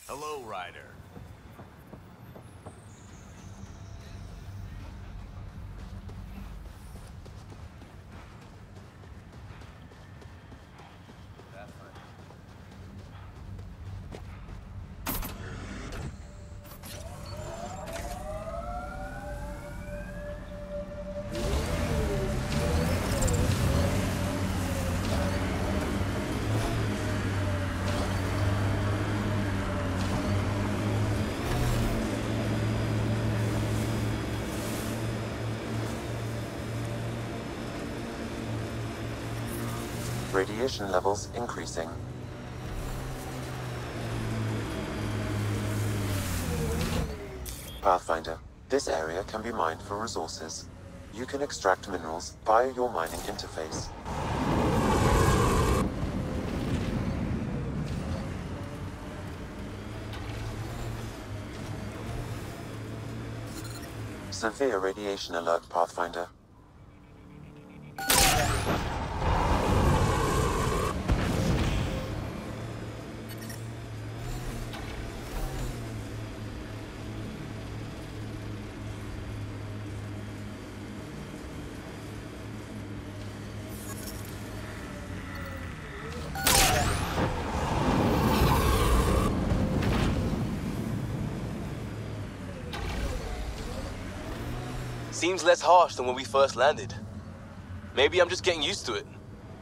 Hello, Ryder. Radiation levels increasing. Pathfinder, this area can be mined for resources. You can extract minerals via your mining interface. Severe radiation alert, Pathfinder. Seems less harsh than when we first landed. Maybe I'm just getting used to it.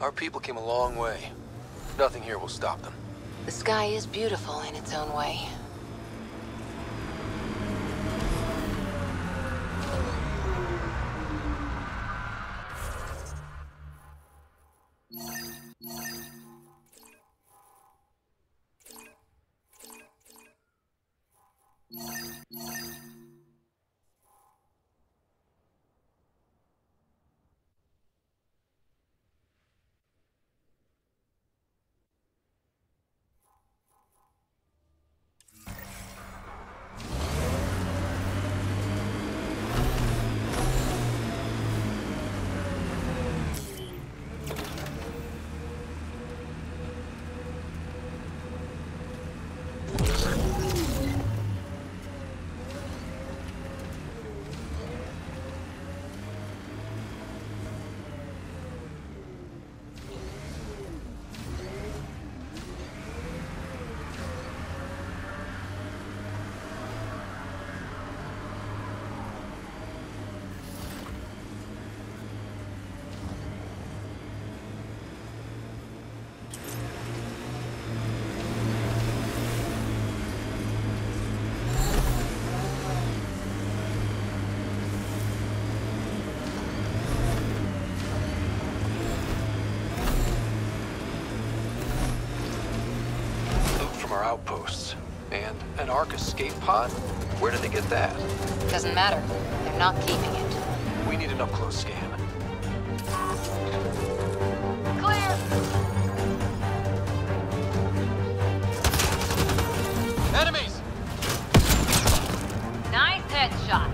Our people came a long way. Nothing here will stop them. The sky is beautiful in its own way. Outposts. And an Ark escape pod? Where did they get that? Doesn't matter. They're not keeping it. We need an up-close scan. Clear! Enemies! Nice headshot.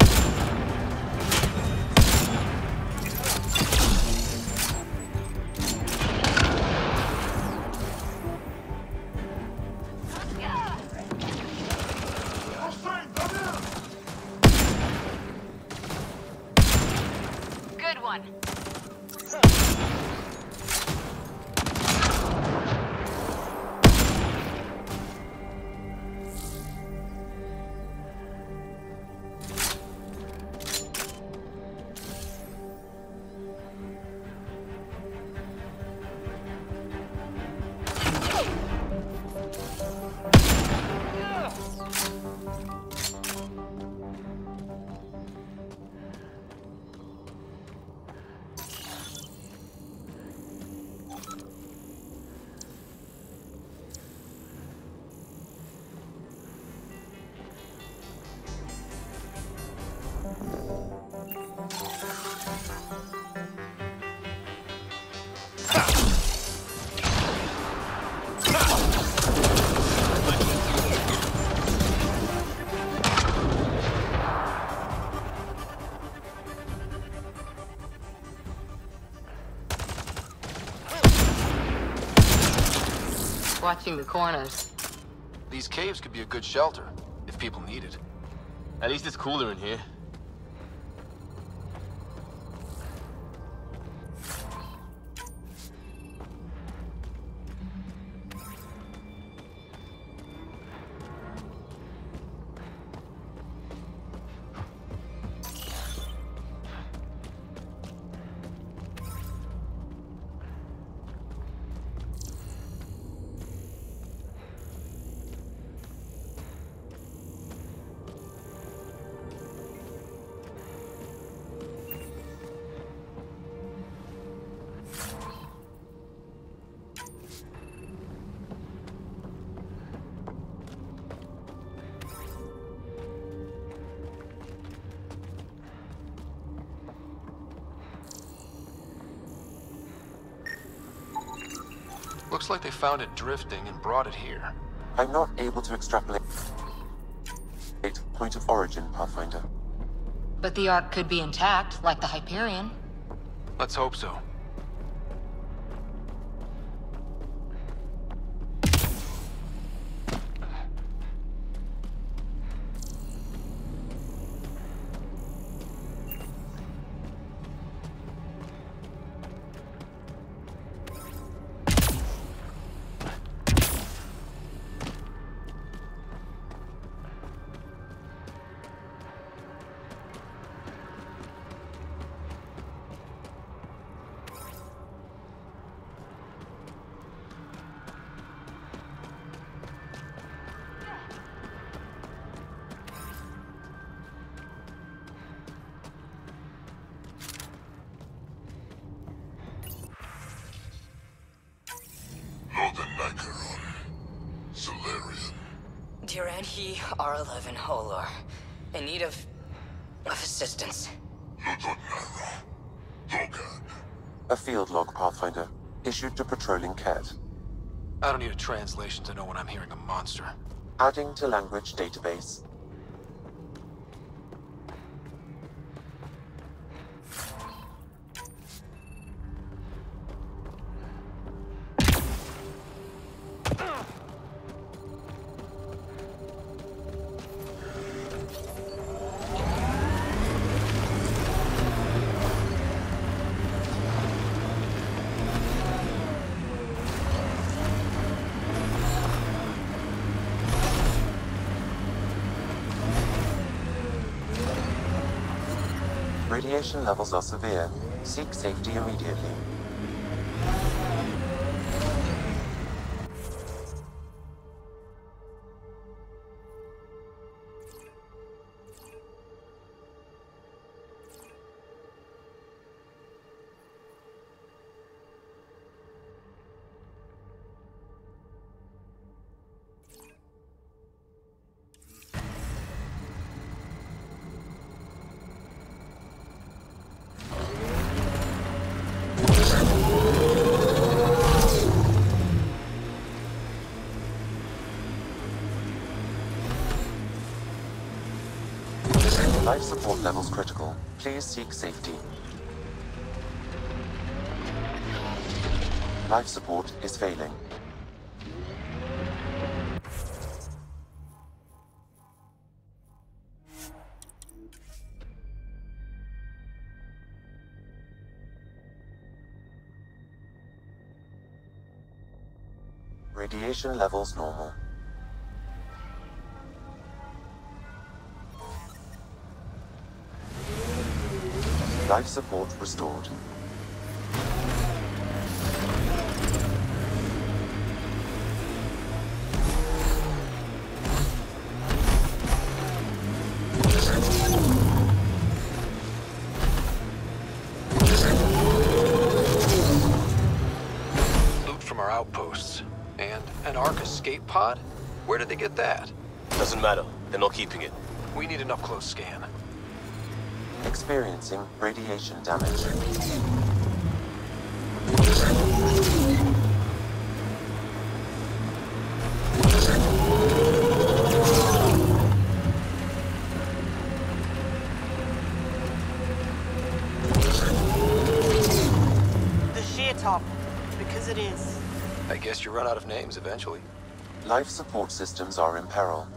Good one. Watching the corners. These caves could be a good shelter, if people need it. At least it's cooler in here. Looks like they found it drifting and brought it here. I'm not able to extrapolate point of origin, Pathfinder. But the Ark could be intact, like the Hyperion. Let's hope so. Tyr and he are 11 Holor. In need of assistance. A field log, Pathfinder. Issued to patrolling Cat. I don't need a translation to know when I'm hearing a monster. Adding to language database. Radiation levels are severe. Seek safety immediately. Life support levels critical. Please seek safety. Life support is failing. Radiation levels normal. Life support restored. Loot from our outposts. And an Ark escape pod? Where did they get that? Doesn't matter. They're not keeping it. We need an up-close scan. Experiencing radiation damage. The sheer top, because it is. I guess you run out of names eventually. Life support systems are in peril.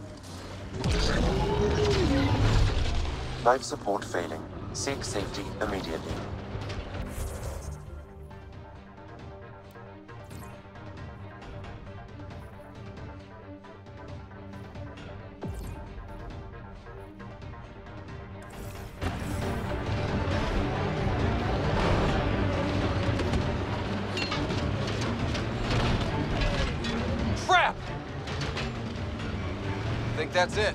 Life support failing. Seek safety immediately. Crap! Think that's it.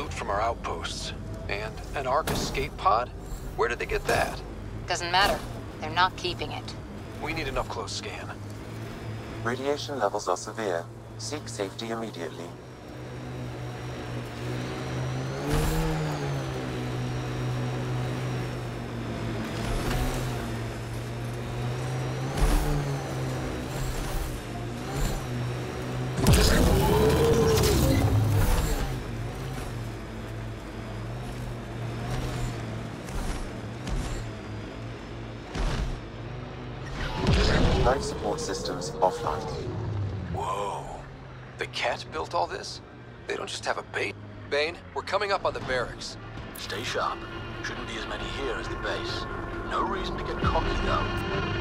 From our outposts. And an Ark escape pod? Where did they get that? Doesn't matter. They're not keeping it. We need an up-close scan. Radiation levels are severe. Seek safety immediately. Life support systems offline. Whoa. The Cat built all this? They don't just have a base. Bane, we're coming up on the barracks. Stay sharp. Shouldn't be as many here as the base. No reason to get cocky, though.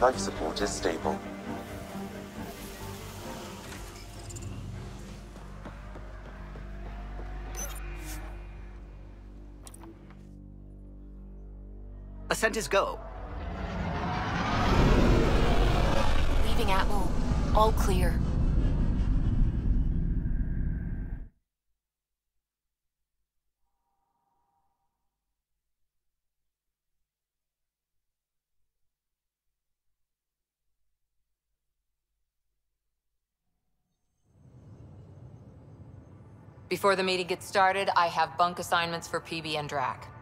Life support is stable. Ascent is go. Leaving Atmo. All clear. Before the meeting gets started, I have bunk assignments for PB and Drac.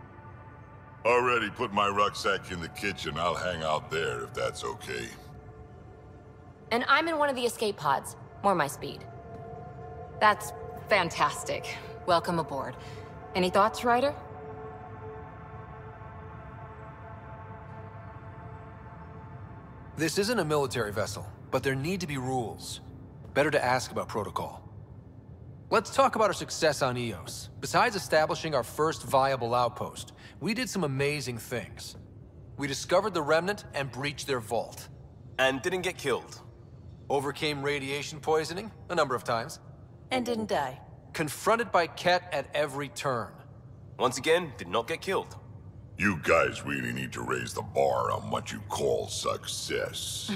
Already put my rucksack in the kitchen. I'll hang out there if that's okay. And I'm in one of the escape pods. More my speed. That's fantastic. Welcome aboard. Any thoughts, Ryder? This isn't a military vessel, but there need to be rules. Better to ask about protocol. Let's talk about our success on Eos. Besides establishing our first viable outpost, we did some amazing things. We discovered the Remnant and breached their vault. And didn't get killed. Overcame radiation poisoning a number of times. And didn't die. Confronted by Ket at every turn. Once again, did not get killed. You guys really need to raise the bar on what you call success.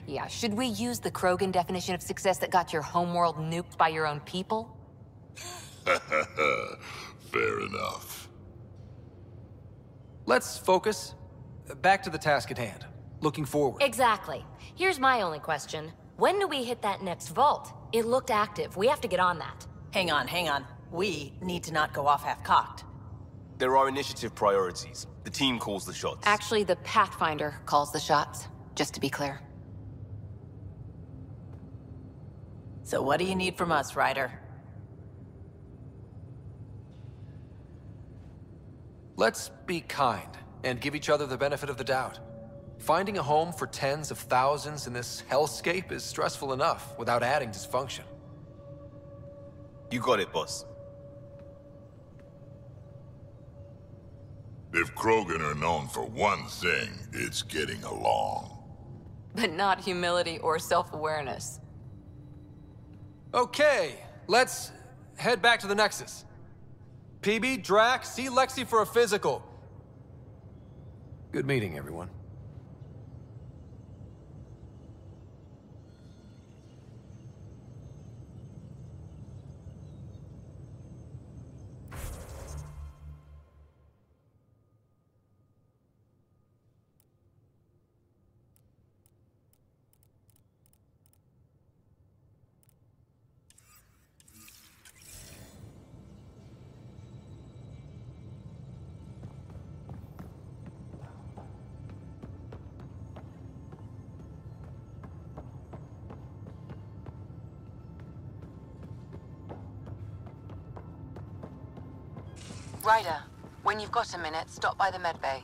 Yeah, should we use the Krogan definition of success that got your homeworld nuked by your own people? Fair enough. Let's focus. Back to the task at hand. Looking forward. Exactly. Here's my only question. When do we hit that next vault? It looked active. We have to get on that. Hang on. We need to not go off half-cocked. There are initiative priorities. The team calls the shots. Actually, the Pathfinder calls the shots, just to be clear. So what do you need from us, Ryder? Let's be kind and give each other the benefit of the doubt. Finding a home for tens of thousands in this hellscape is stressful enough without adding dysfunction. You got it, boss. If Krogan are known for one thing, it's getting along. But not humility or self-awareness. Okay, let's head back to the Nexus. PB, Drac, see Lexi for a physical. Good meeting, everyone. Ryder, when you've got a minute, stop by the medbay.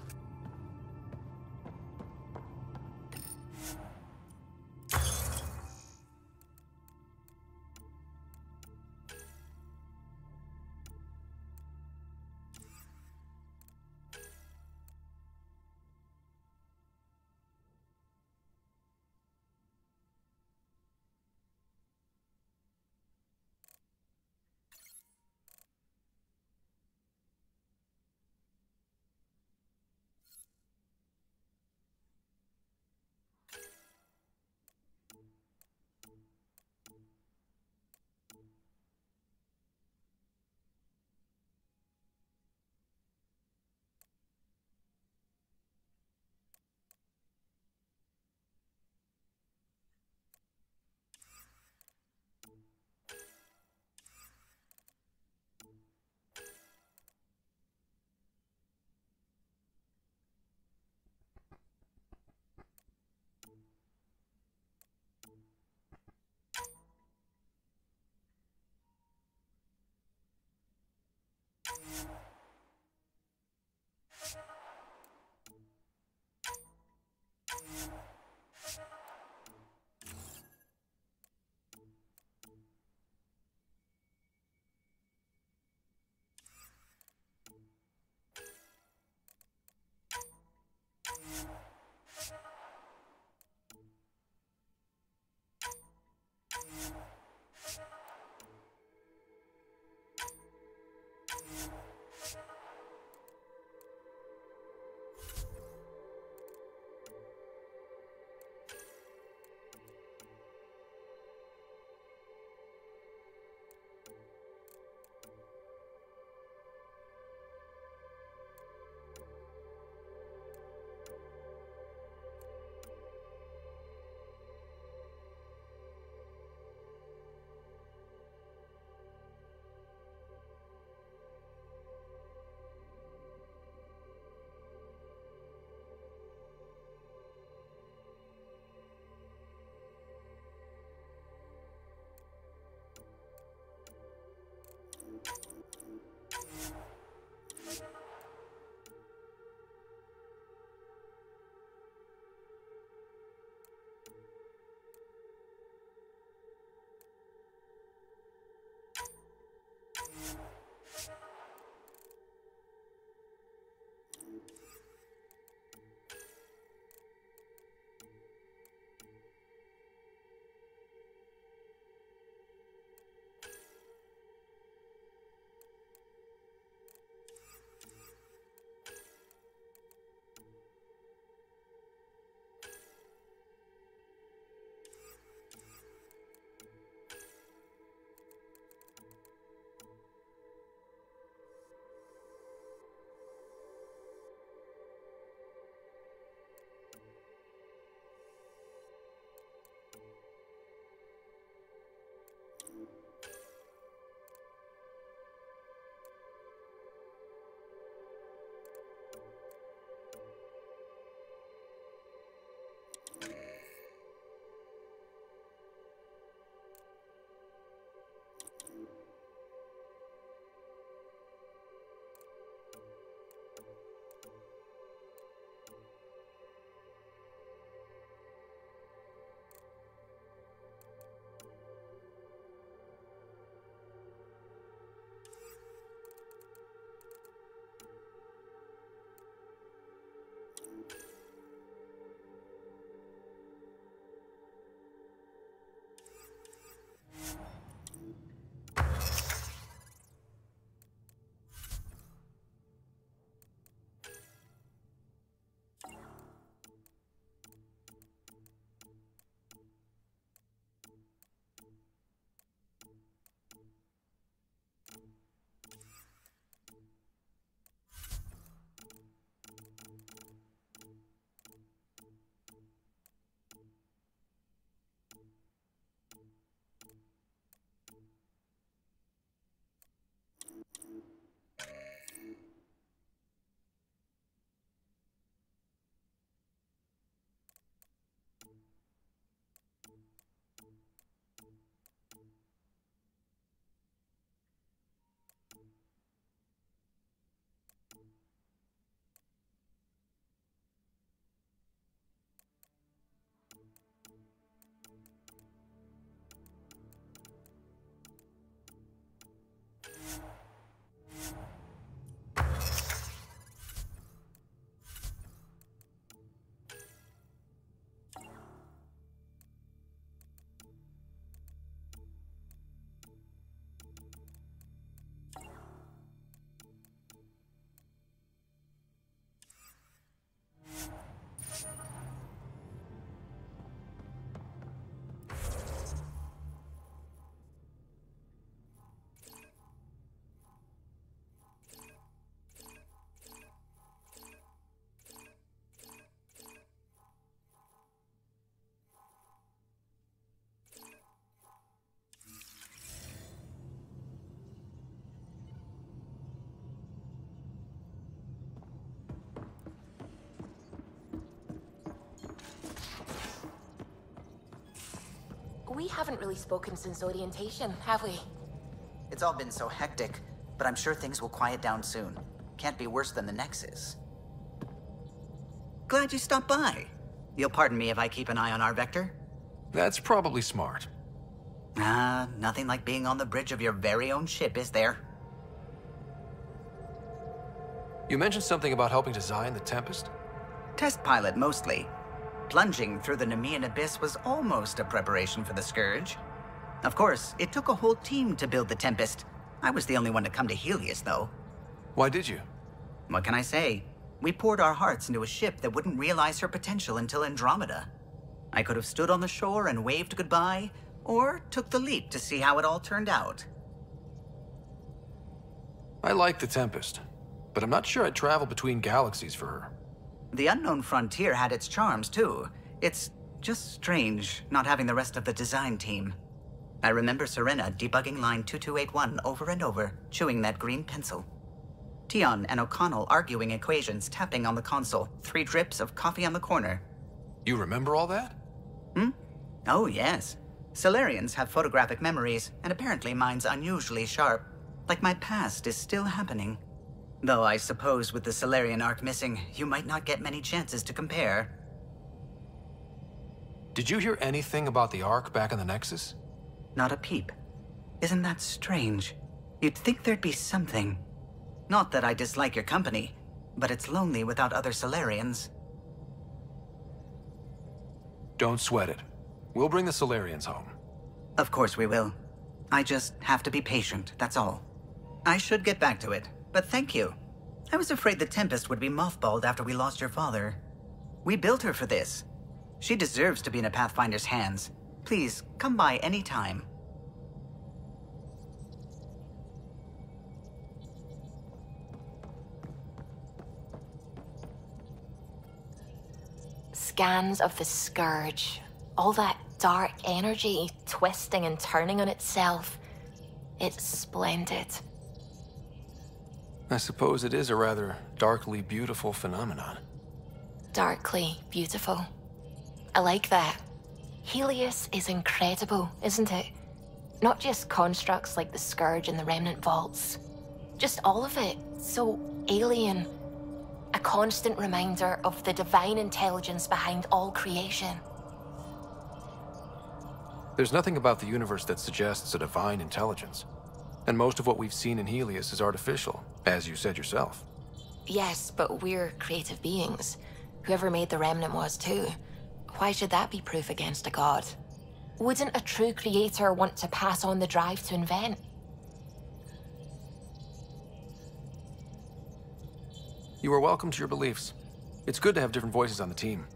We haven't really spoken since orientation, have we? It's all been so hectic, but I'm sure things will quiet down soon. Can't be worse than the Nexus. Glad you stopped by. You'll pardon me if I keep an eye on our vector? That's probably smart. Nothing like being on the bridge of your very own ship, is there? You mentioned something about helping design the Tempest? Test pilot, mostly. Plunging through the Nemean abyss was almost a preparation for the Scourge. Of course, it took a whole team to build the Tempest. I was the only one to come to Helios, though. Why did you? What can I say? We poured our hearts into a ship that wouldn't realize her potential until Andromeda. I could have stood on the shore and waved goodbye, or took the leap to see how it all turned out. I like the Tempest, but I'm not sure I'd travel between galaxies for her. The unknown frontier had its charms, too. It's just strange not having the rest of the design team. I remember Serena debugging line 2281 over and over, chewing that green pencil. Tion and O'Connell arguing equations, tapping on the console, 3 drips of coffee on the corner. You remember all that? Oh, yes. Solarians have photographic memories, and apparently mine's unusually sharp. Like my past is still happening. Though I suppose with the Solarian arc missing, you might not get many chances to compare. Did you hear anything about the Ark back in the Nexus? Not a peep. Isn't that strange? You'd think there'd be something. Not that I dislike your company, but it's lonely without other Solarians. Don't sweat it. We'll bring the Solarians home. Of course we will. I just have to be patient, that's all. I should get back to it, but thank you. I was afraid the Tempest would be mothballed after we lost your father. We built her for this. She deserves to be in a Pathfinder's hands. Please, come by any time. Scans of the Scourge. All that dark energy twisting and turning on itself. It's splendid. I suppose it is a rather darkly beautiful phenomenon. Darkly beautiful. I like that. Helios is incredible, isn't it? Not just constructs like the Scourge and the Remnant Vaults. Just all of it. So alien. A constant reminder of the divine intelligence behind all creation. There's nothing about the universe that suggests a divine intelligence. And most of what we've seen in Helios is artificial, as you said yourself. Yes, but we're creative beings. Whoever made the Remnant was too. Why should that be proof against a god? Wouldn't a true creator want to pass on the drive to invent? You are welcome to your beliefs. It's good to have different voices on the team.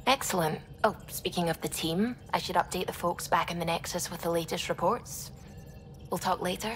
Excellent. Oh, speaking of the team, I should update the folks back in the Nexus with the latest reports. We'll talk later.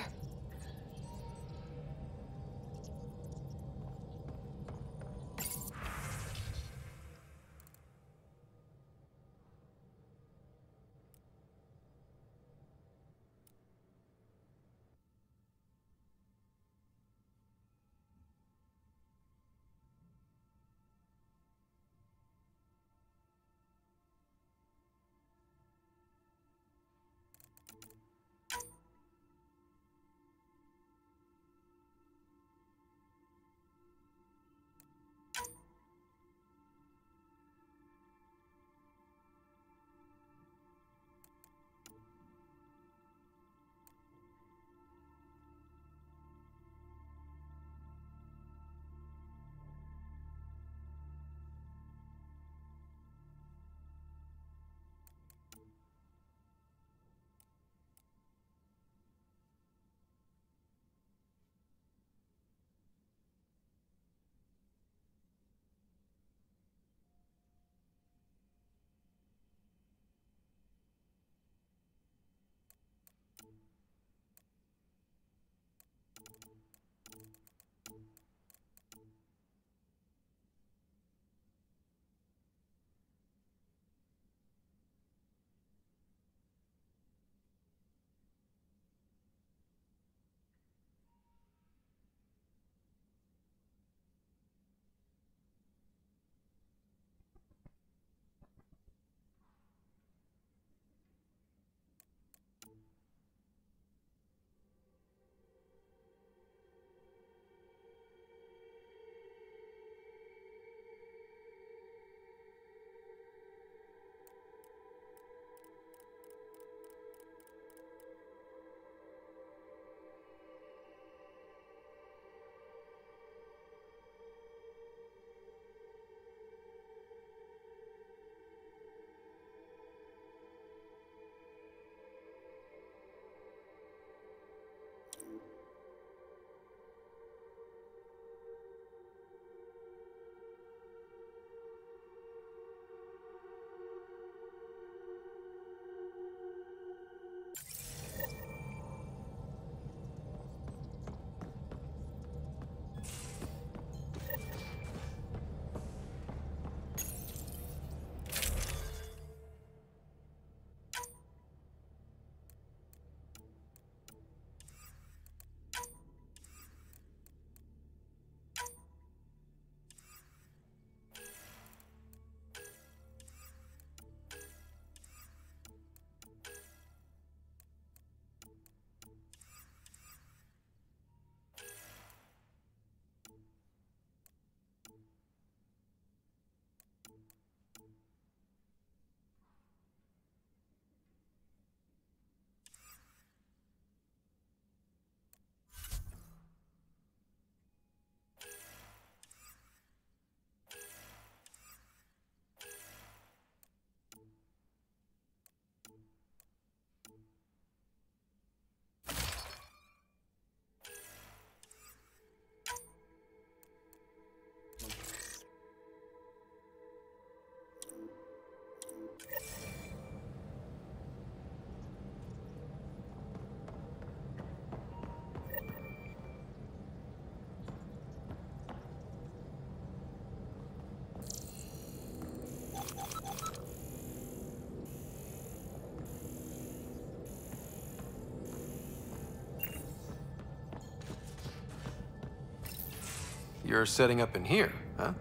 You're setting up in here, huh?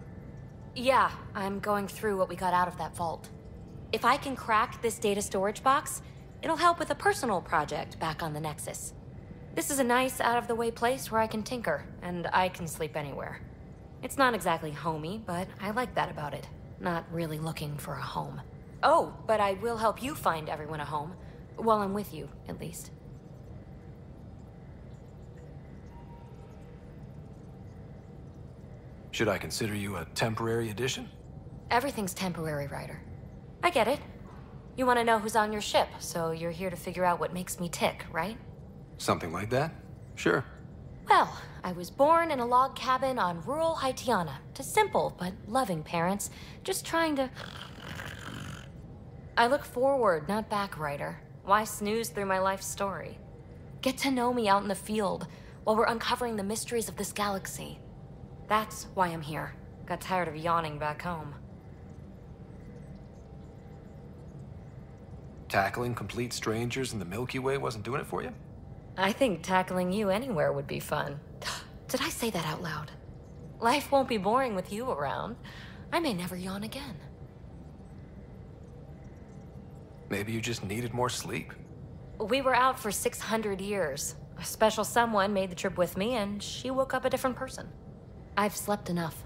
Yeah, I'm going through what we got out of that vault. If I can crack this data storage box, it'll help with a personal project back on the Nexus. This is a nice, out-of-the-way place where I can tinker, and I can sleep anywhere. It's not exactly homey, but I like that about it. Not really looking for a home. Oh, but I will help you find everyone a home. While I'm with you, at least. Should I consider you a temporary addition? Everything's temporary, Ryder. I get it. You want to know who's on your ship, so you're here to figure out what makes me tick, right? Something like that? Sure. Well, I was born in a log cabin on rural Haitiana to simple but loving parents, just trying to... I look forward, not back, Ryder. Why snooze through my life story? Get to know me out in the field while we're uncovering the mysteries of this galaxy. That's why I'm here. Got tired of yawning back home. Tackling complete strangers in the Milky Way wasn't doing it for you? I think tackling you anywhere would be fun. Did I say that out loud? Life won't be boring with you around. I may never yawn again. Maybe you just needed more sleep. We were out for 600 years. A special someone made the trip with me, and she woke up a different person. I've slept enough.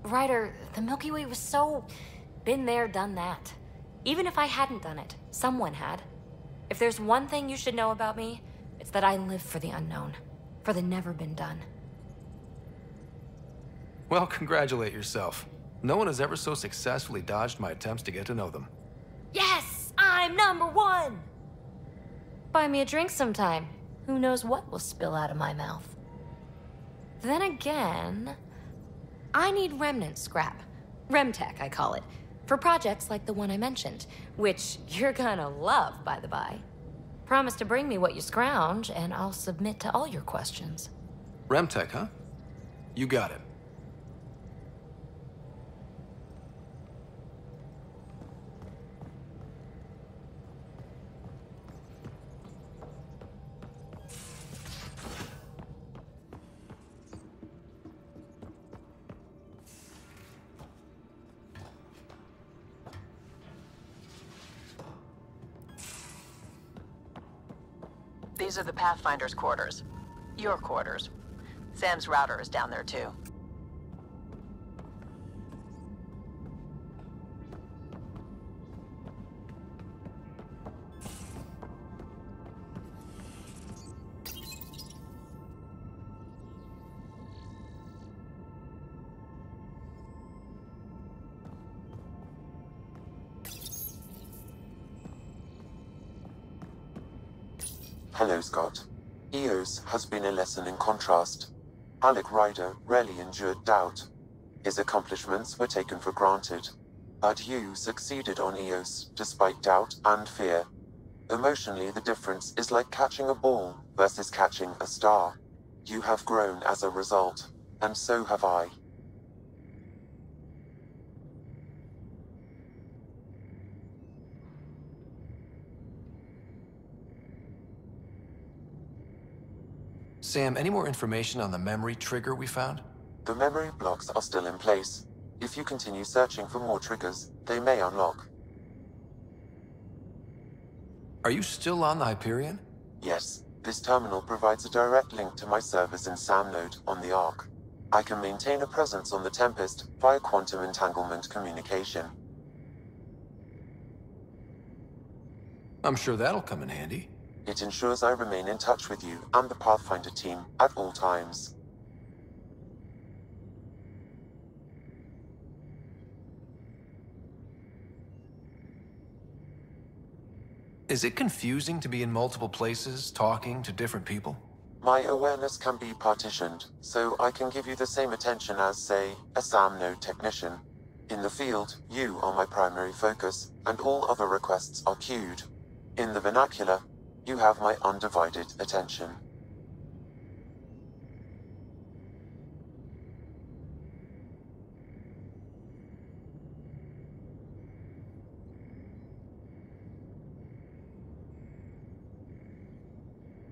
Ryder, the Milky Way was so... been there, done that. Even if I hadn't done it, someone had. If there's one thing you should know about me, it's that I live for the unknown. For the never been done. Well, congratulate yourself. No one has ever so successfully dodged my attempts to get to know them. Yes! I'm #1! Buy me a drink sometime. Who knows what will spill out of my mouth. Then again, I need remnant scrap. Remtech, I call it. For projects like the one I mentioned, which you're gonna love, by the by. Promise to bring me what you scrounge, and I'll submit to all your questions. Remtech, huh? You got it. These are the Pathfinder's quarters. Your quarters. Sam's router is down there, too. Hello, Scott. Eos has been a lesson in contrast. Alec Ryder rarely endured doubt. His accomplishments were taken for granted. But you succeeded on Eos, despite doubt and fear. Emotionally, the difference is like catching a ball versus catching a star. You have grown as a result, and so have I. Sam, any more information on the memory trigger we found? The memory blocks are still in place. If you continue searching for more triggers, they may unlock. Are you still on the Hyperion? Yes, this terminal provides a direct link to my servers in SAM node on the Ark. I can maintain a presence on the Tempest via quantum entanglement communication. I'm sure that'll come in handy. It ensures I remain in touch with you and the Pathfinder team at all times. Is it confusing to be in multiple places, talking to different people? My awareness can be partitioned, so I can give you the same attention as, say, a SAM node technician. In the field, you are my primary focus, and all other requests are queued. In the vernacular, you have my undivided attention.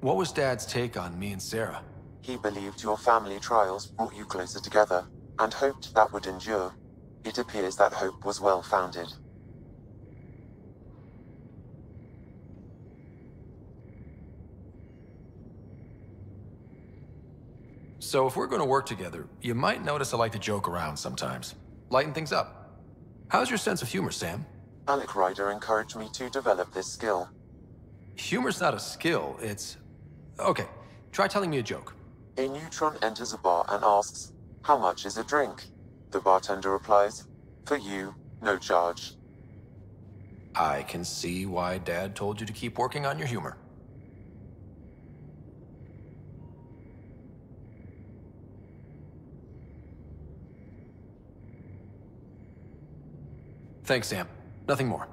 What was Dad's take on me and Sarah? He believed your family trials brought you closer together, and hoped that would endure. It appears that hope was well-founded. So if we're going to work together, you might notice I like to joke around sometimes. Lighten things up. How's your sense of humor, Sam? Alec Ryder encouraged me to develop this skill. Humor's not a skill, it's... Okay, try telling me a joke. A neutron enters a bar and asks, "How much is a drink?" The bartender replies, "For you, no charge." I can see why Dad told you to keep working on your humor. Thanks, Sam. Nothing more.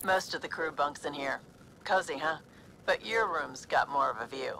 Most of the crew bunks in here. Cozy, huh? But your room's got more of a view.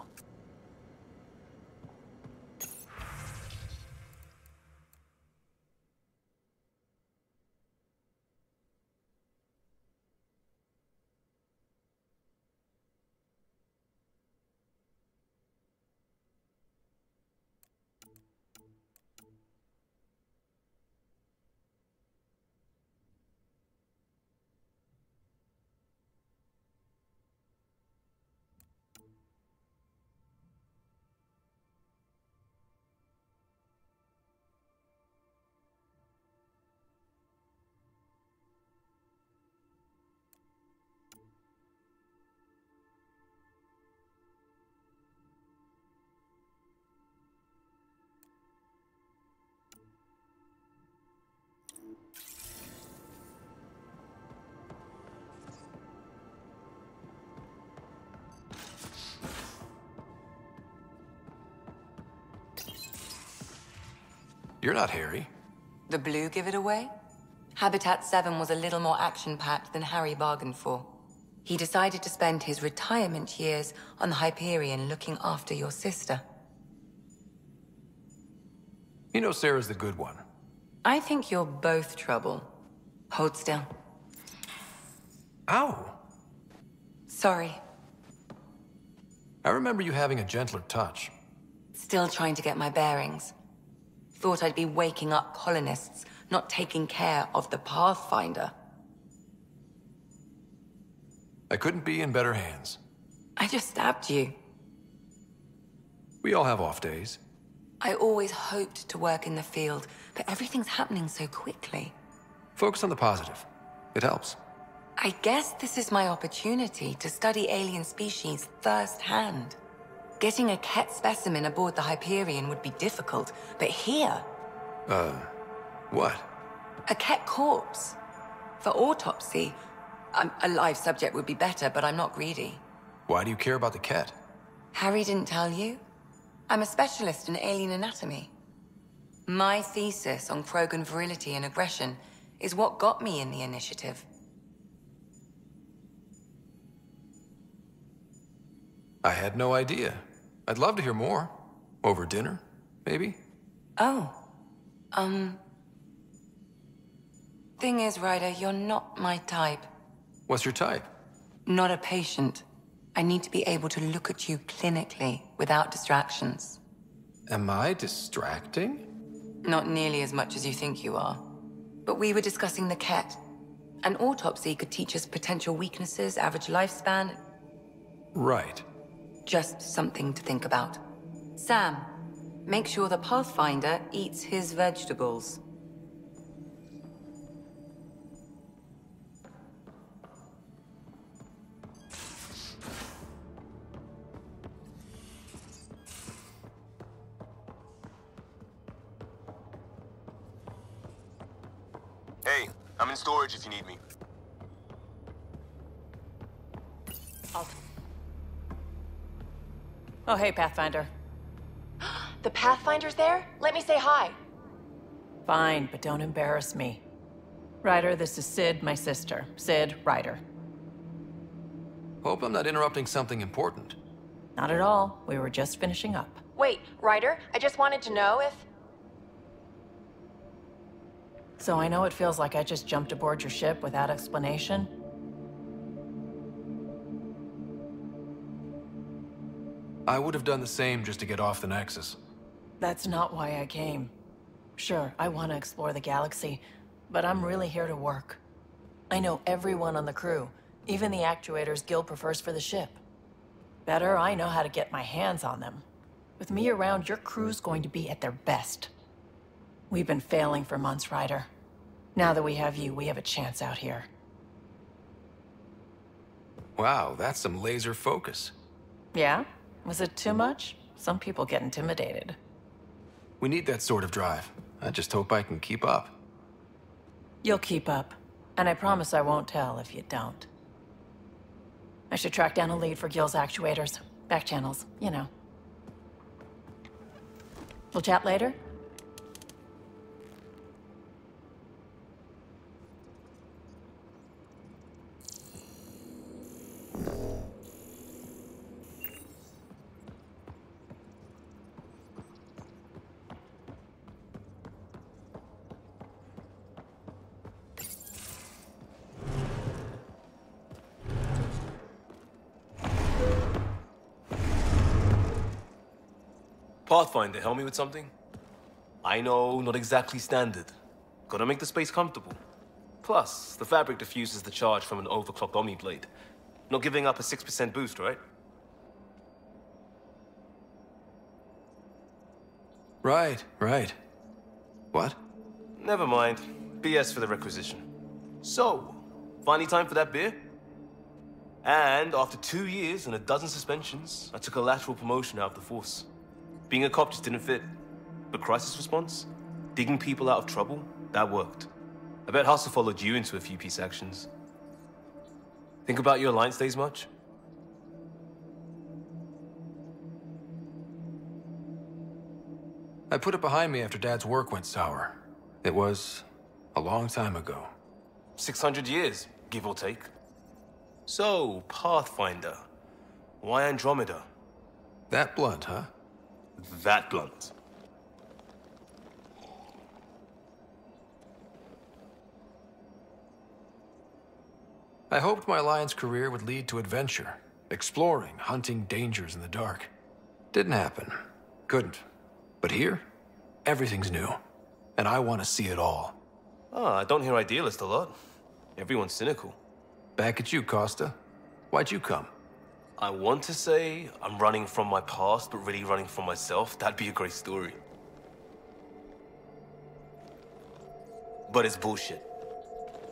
You're not Harry. The blue give it away? Habitat 7 was a little more action-packed than Harry bargained for. He decided to spend his retirement years on the Hyperion looking after your sister. You know Sarah's the good one. I think you're both trouble. Hold still. Ow! Sorry. I remember you having a gentler touch. Still trying to get my bearings. Thought I'd be waking up colonists, not taking care of the Pathfinder. I couldn't be in better hands. I just stabbed you. We all have off days. I always hoped to work in the field, but everything's happening so quickly. Focus on the positive. It helps. I guess this is my opportunity to study alien species firsthand. Getting a Ket specimen aboard the Hyperion would be difficult, but here... What? A Ket corpse. For autopsy, a live subject would be better, but I'm not greedy. Why do you care about the Ket? Harry didn't tell you? I'm a specialist in alien anatomy. My thesis on Krogan virility and aggression is what got me in the initiative. I had no idea. I'd love to hear more. Over dinner, maybe? Oh. Thing is, Ryder, you're not my type. What's your type? Not a patient. I need to be able to look at you clinically, without distractions. Am I distracting? Not nearly as much as you think you are. But we were discussing the Ket. An autopsy could teach us potential weaknesses, average lifespan. Right. Just something to think about. Sam, make sure the Pathfinder eats his vegetables. Hey, I'm in storage if you need me. Oh, hey, Pathfinder. The Pathfinder's there? Let me say hi. Fine, but don't embarrass me. Ryder, this is Sid, my sister. Sid, Ryder. Hope I'm not interrupting something important. Not at all. We were just finishing up. Wait, Ryder, I just wanted to know if... So I know it feels like I just jumped aboard your ship without explanation. I would have done the same just to get off the Nexus. That's not why I came. Sure, I want to explore the galaxy, but I'm really here to work. I know everyone on the crew, even the actuators Gil prefers for the ship. Better, I know how to get my hands on them. With me around, your crew's going to be at their best. We've been failing for months, Ryder. Now that we have you, we have a chance out here. Wow, that's some laser focus. Yeah? Was it too much? Some people get intimidated. We need that sort of drive. I just hope I can keep up. You'll keep up. And I promise I won't tell if you don't. I should track down a lead for Gil's actuators. Back channels, you know. We'll chat later? Pathfinder, help me with something? I know, not exactly standard. Gotta make the space comfortable. Plus, the fabric diffuses the charge from an overclocked Omniblade. Not giving up a 6% boost, right? Right. What? Never mind. BS for the requisition. So, finally time for that beer? And after 2 years and a dozen suspensions, I took a lateral promotion out of the force. Being a cop just didn't fit. But crisis response? Digging people out of trouble? That worked. I bet Hustle followed you into a few peace actions. Think about your Alliance days much? I put it behind me after Dad's work went sour. It was a long time ago. 600 years, give or take. So, Pathfinder. Why Andromeda? That blunt, huh? That blunt. I hoped my Alliance career would lead to adventure, exploring, hunting dangers in the dark. Didn't happen. Couldn't. But here, everything's new. And I want to see it all. Ah, I don't hear idealist a lot. Everyone's cynical. Back at you, Costa. Why'd you come? I want to say I'm running from my past, but really running from myself. That'd be a great story. But it's bullshit.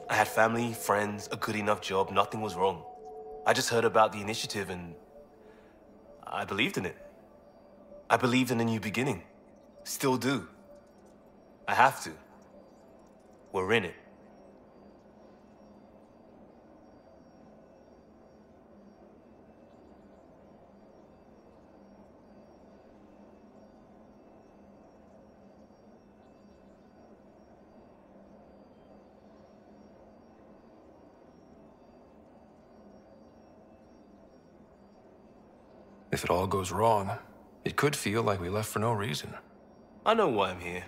I had family, friends, a good enough job, nothing was wrong. I just heard about the initiative and I believed in it. I believed in a new beginning. Still do. I have to. We're in it. If it all goes wrong, it could feel like we left for no reason. I know why I'm here.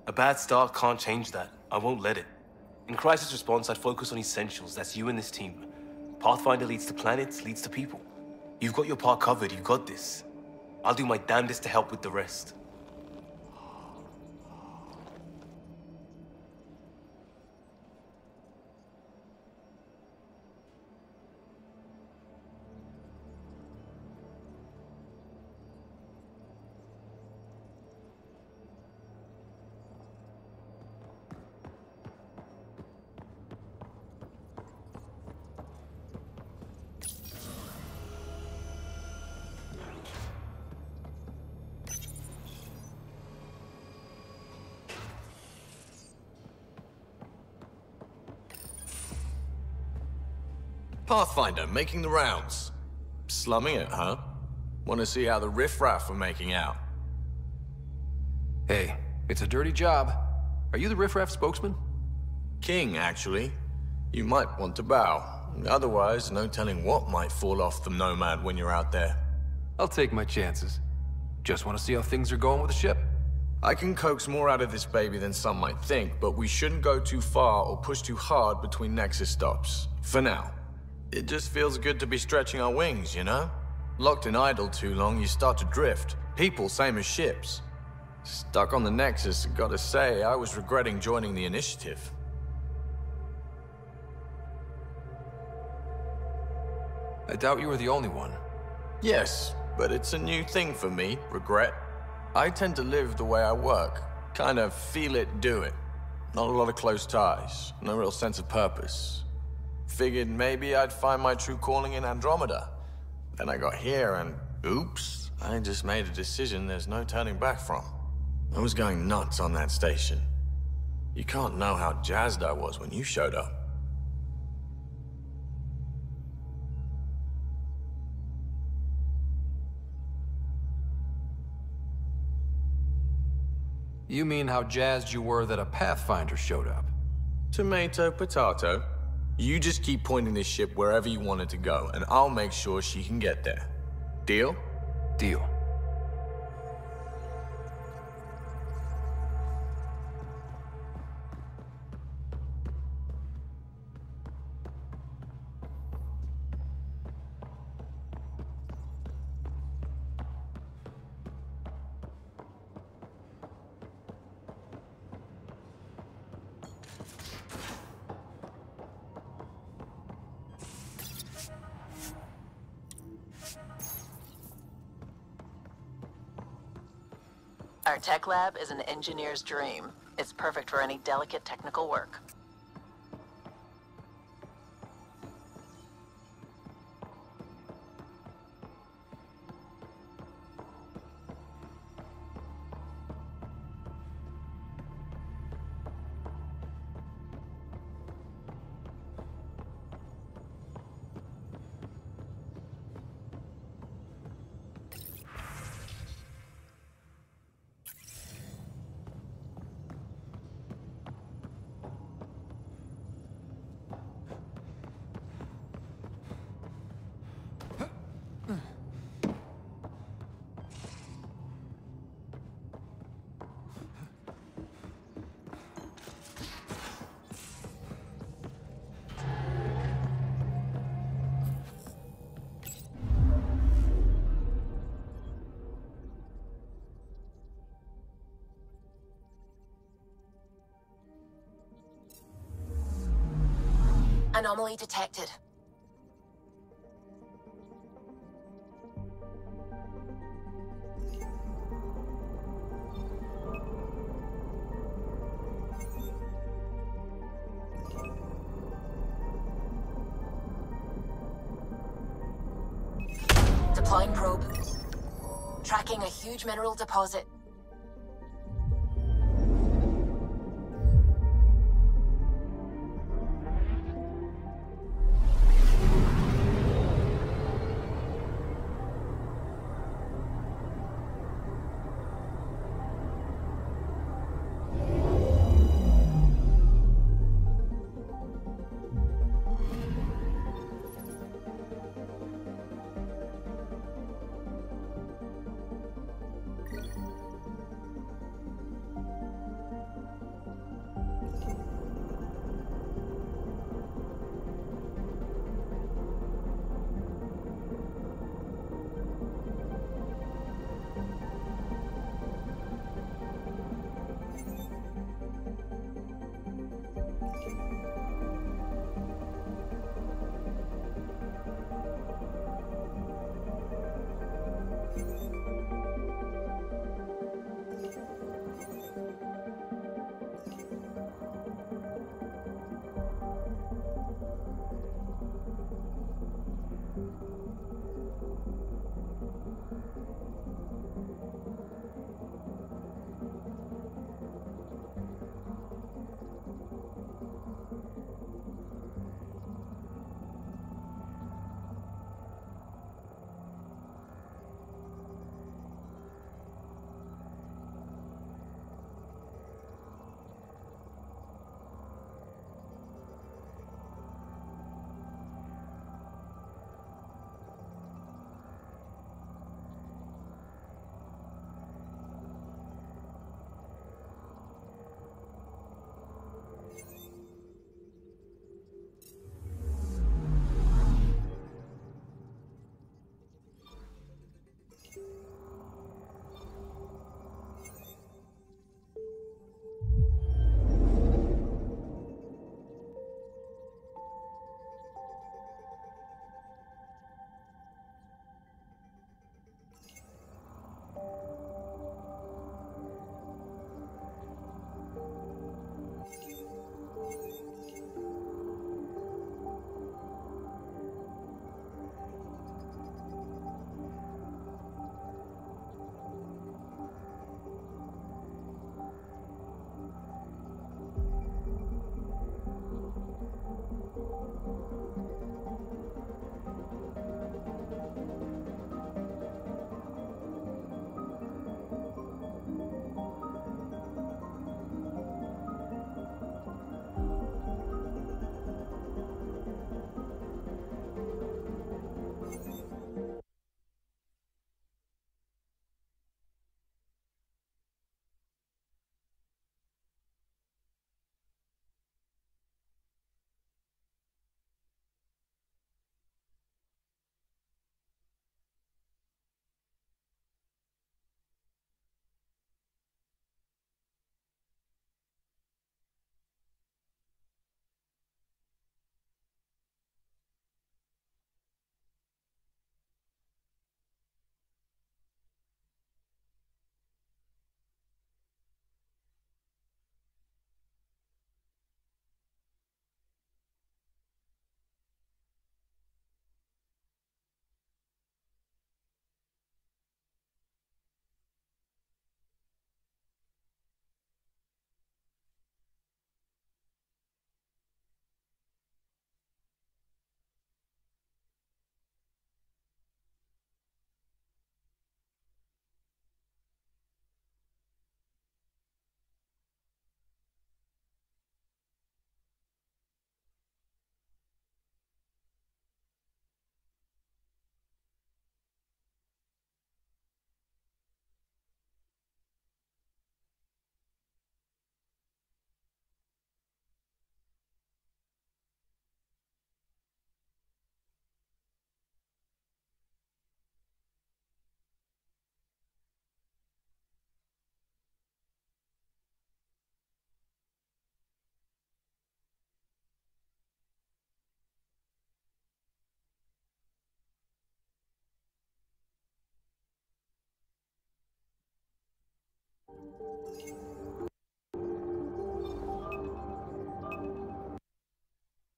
A bad start can't change that. I won't let it. In crisis response, I'd focus on essentials. That's you and this team. Pathfinder leads to planets, leads to people. You've got your part covered. You've got this. I'll do my damnedest to help with the rest. Pathfinder, making the rounds. Slumming it, huh? Want to see how the riffraff are making out? Hey, it's a dirty job. Are you the riffraff spokesman? King, actually. You might want to bow. Otherwise, no telling what might fall off the Nomad when you're out there. I'll take my chances. Just want to see how things are going with the ship. I can coax more out of this baby than some might think, but we shouldn't go too far or push too hard between Nexus stops. For now. It just feels good to be stretching our wings, you know? Locked in idle too long, you start to drift. People, same as ships. Stuck on the Nexus, gotta say, I was regretting joining the initiative. I doubt you were the only one. Yes, but it's a new thing for me, regret. I tend to live the way I work. Kind of feel it, do it. Not a lot of close ties, no real sense of purpose. Figured maybe I'd find my true calling in Andromeda. Then I got here and, oops, I just made a decision there's no turning back from. I was going nuts on that station. You can't know how jazzed I was when you showed up. You mean how jazzed you were that a Pathfinder showed up? Tomato, potato. You just keep pointing this ship wherever you want it to go, and I'll make sure she can get there. Deal? Deal. Our tech lab is an engineer's dream. It's perfect for any delicate technical work. Anomaly detected. Deploying probe. Tracking a huge mineral deposit.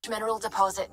mineral deposit.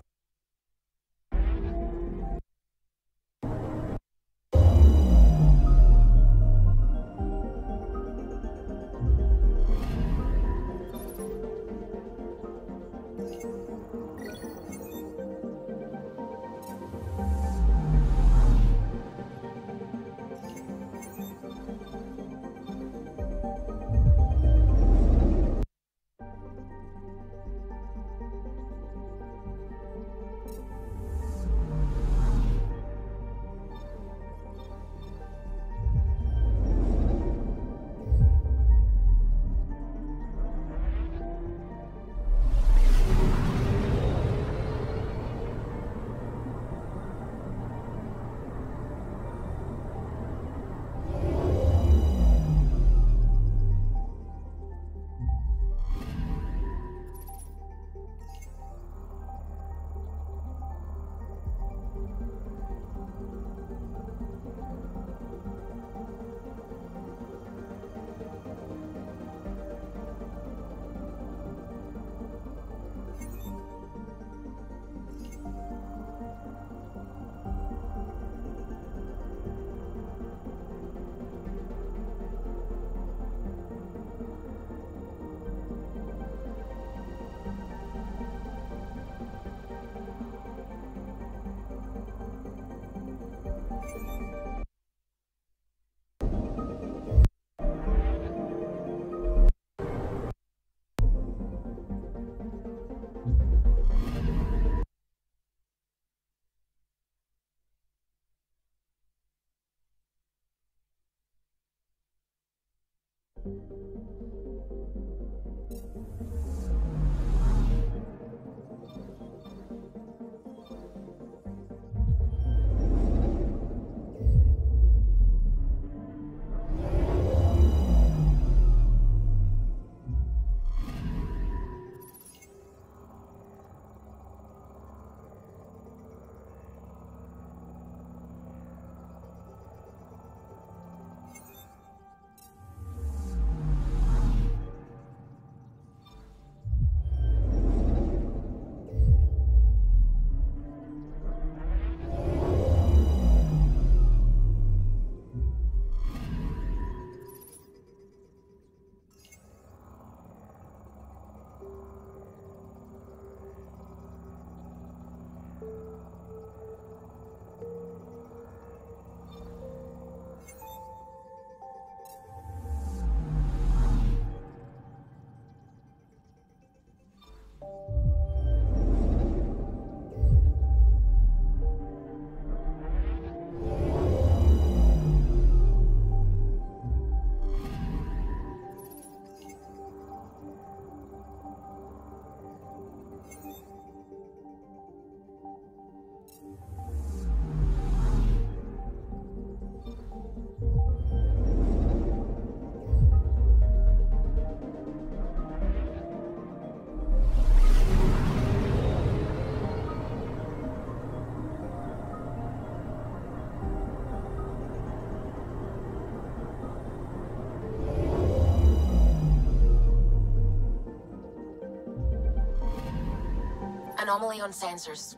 Anomaly on sensors.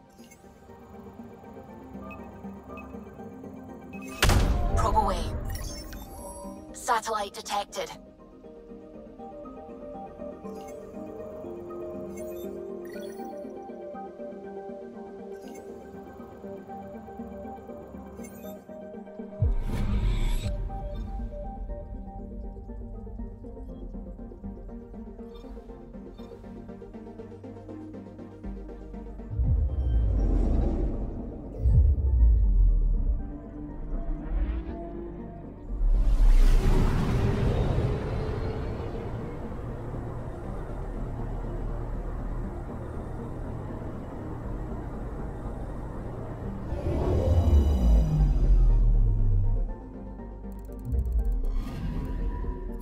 Probe away. Satellite detected.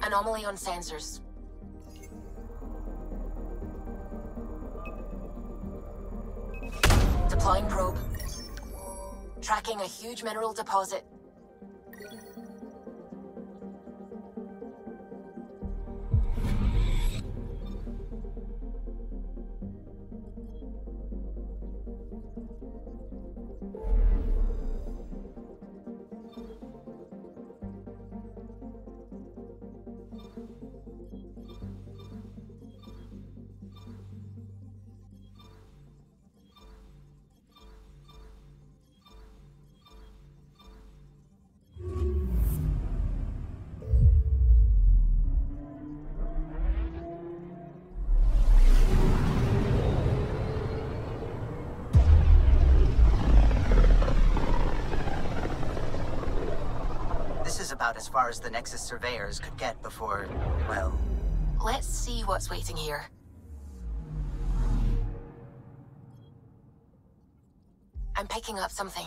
Anomaly on sensors. Deploying probe. Tracking a huge mineral deposit. about as far as the Nexus surveyors could get before, well... Let's see what's waiting here. I'm picking up something.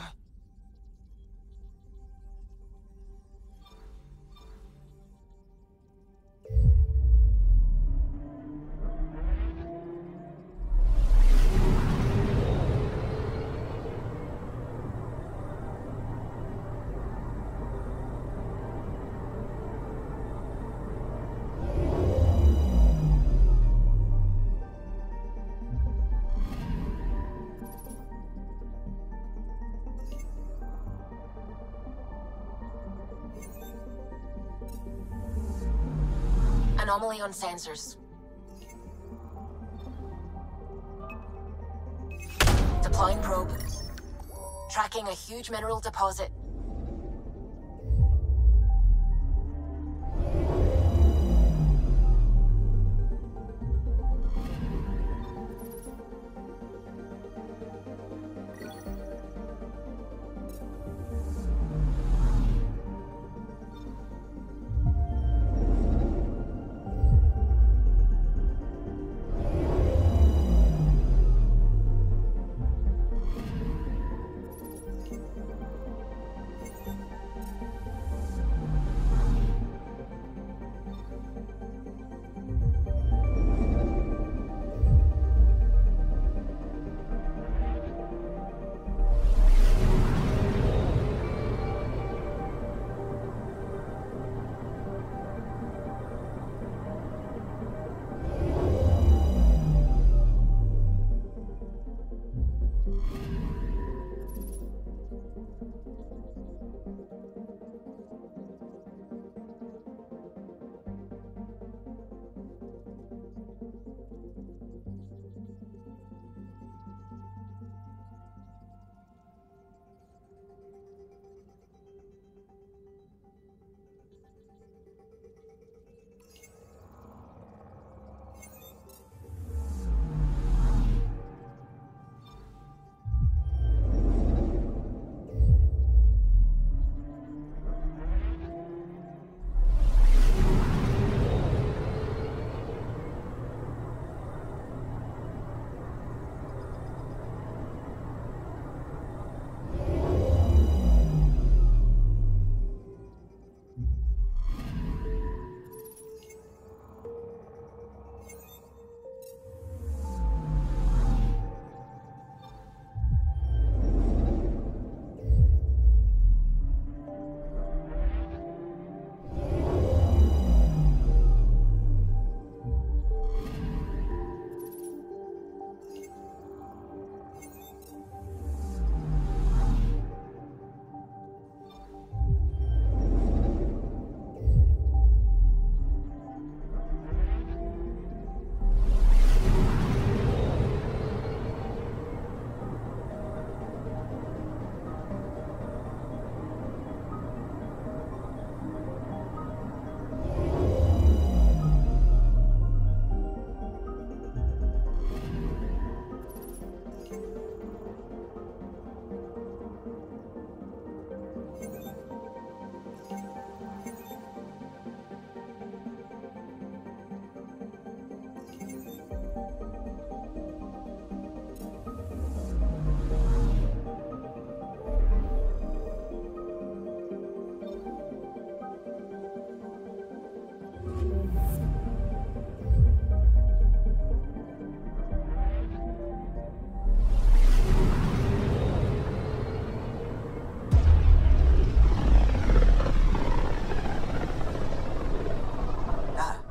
Anomaly on sensors. Deploying probe. Tracking a huge mineral deposit.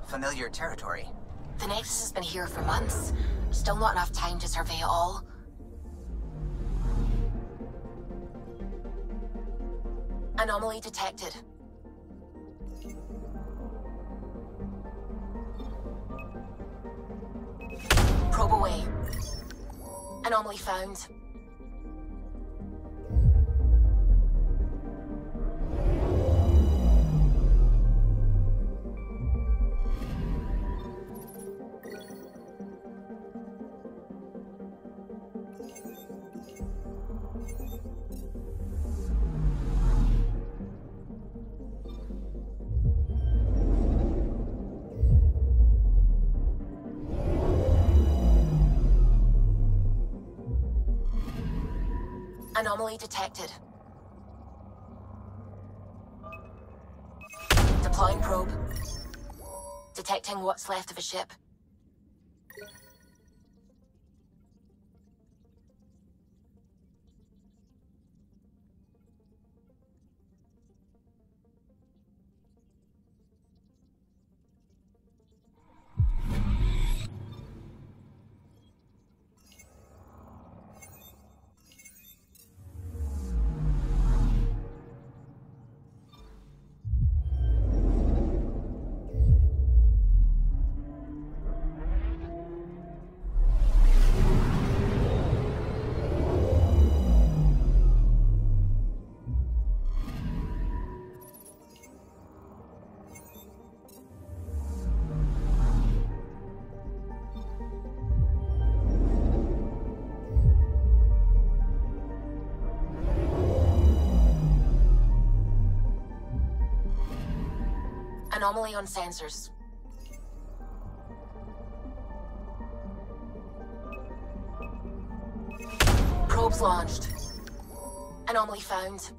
Familiar territory. The Nexus has been here for months. Still not enough time to survey it all. Anomaly detected. Probe away. Anomaly found. Anomaly detected. Deploying probe. Detecting what's left of a ship. Anomaly on sensors. Probes launched. Anomaly found.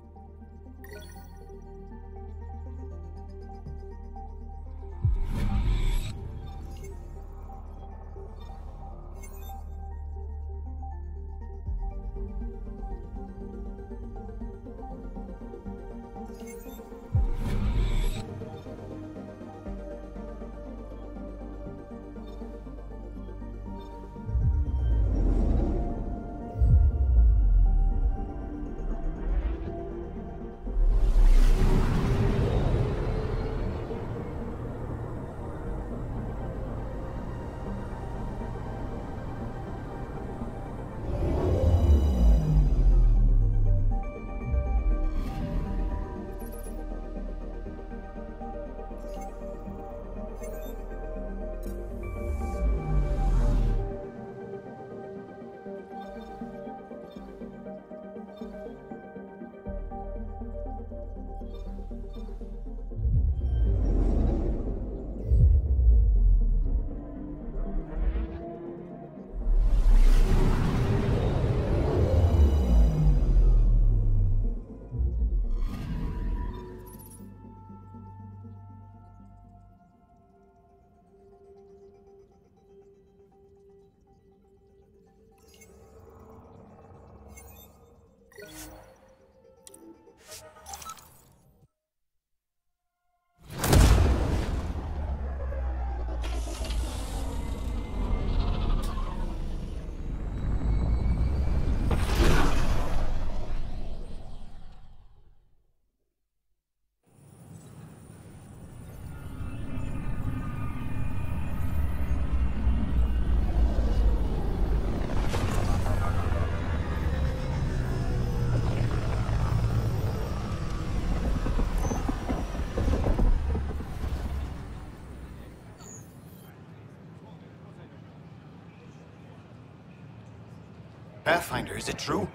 Pathfinder, is it true?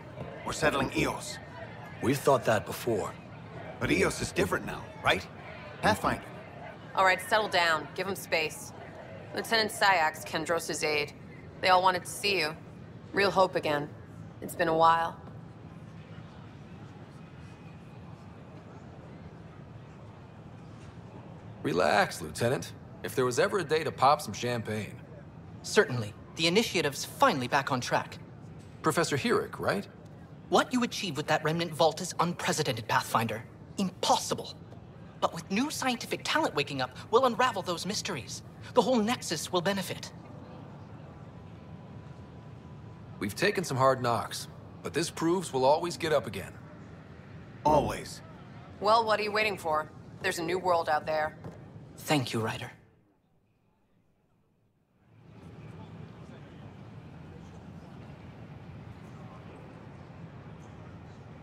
We're settling Eos. We've thought that before. But Eos is different now, right? Pathfinder. All right, settle down. Give him space. Lieutenant Sayak's Kendros' aide. They all wanted to see you. Real hope again. It's been a while. Relax, Lieutenant. If there was ever a day to pop some champagne. Certainly. The initiative's finally back on track. Professor Herrick, right? What you achieved with that remnant vault is unprecedented, Pathfinder. Impossible. But with new scientific talent waking up, we'll unravel those mysteries. The whole Nexus will benefit. We've taken some hard knocks, but this proves we'll always get up again. Always. Well, what are you waiting for? There's a new world out there. Thank you, Ryder.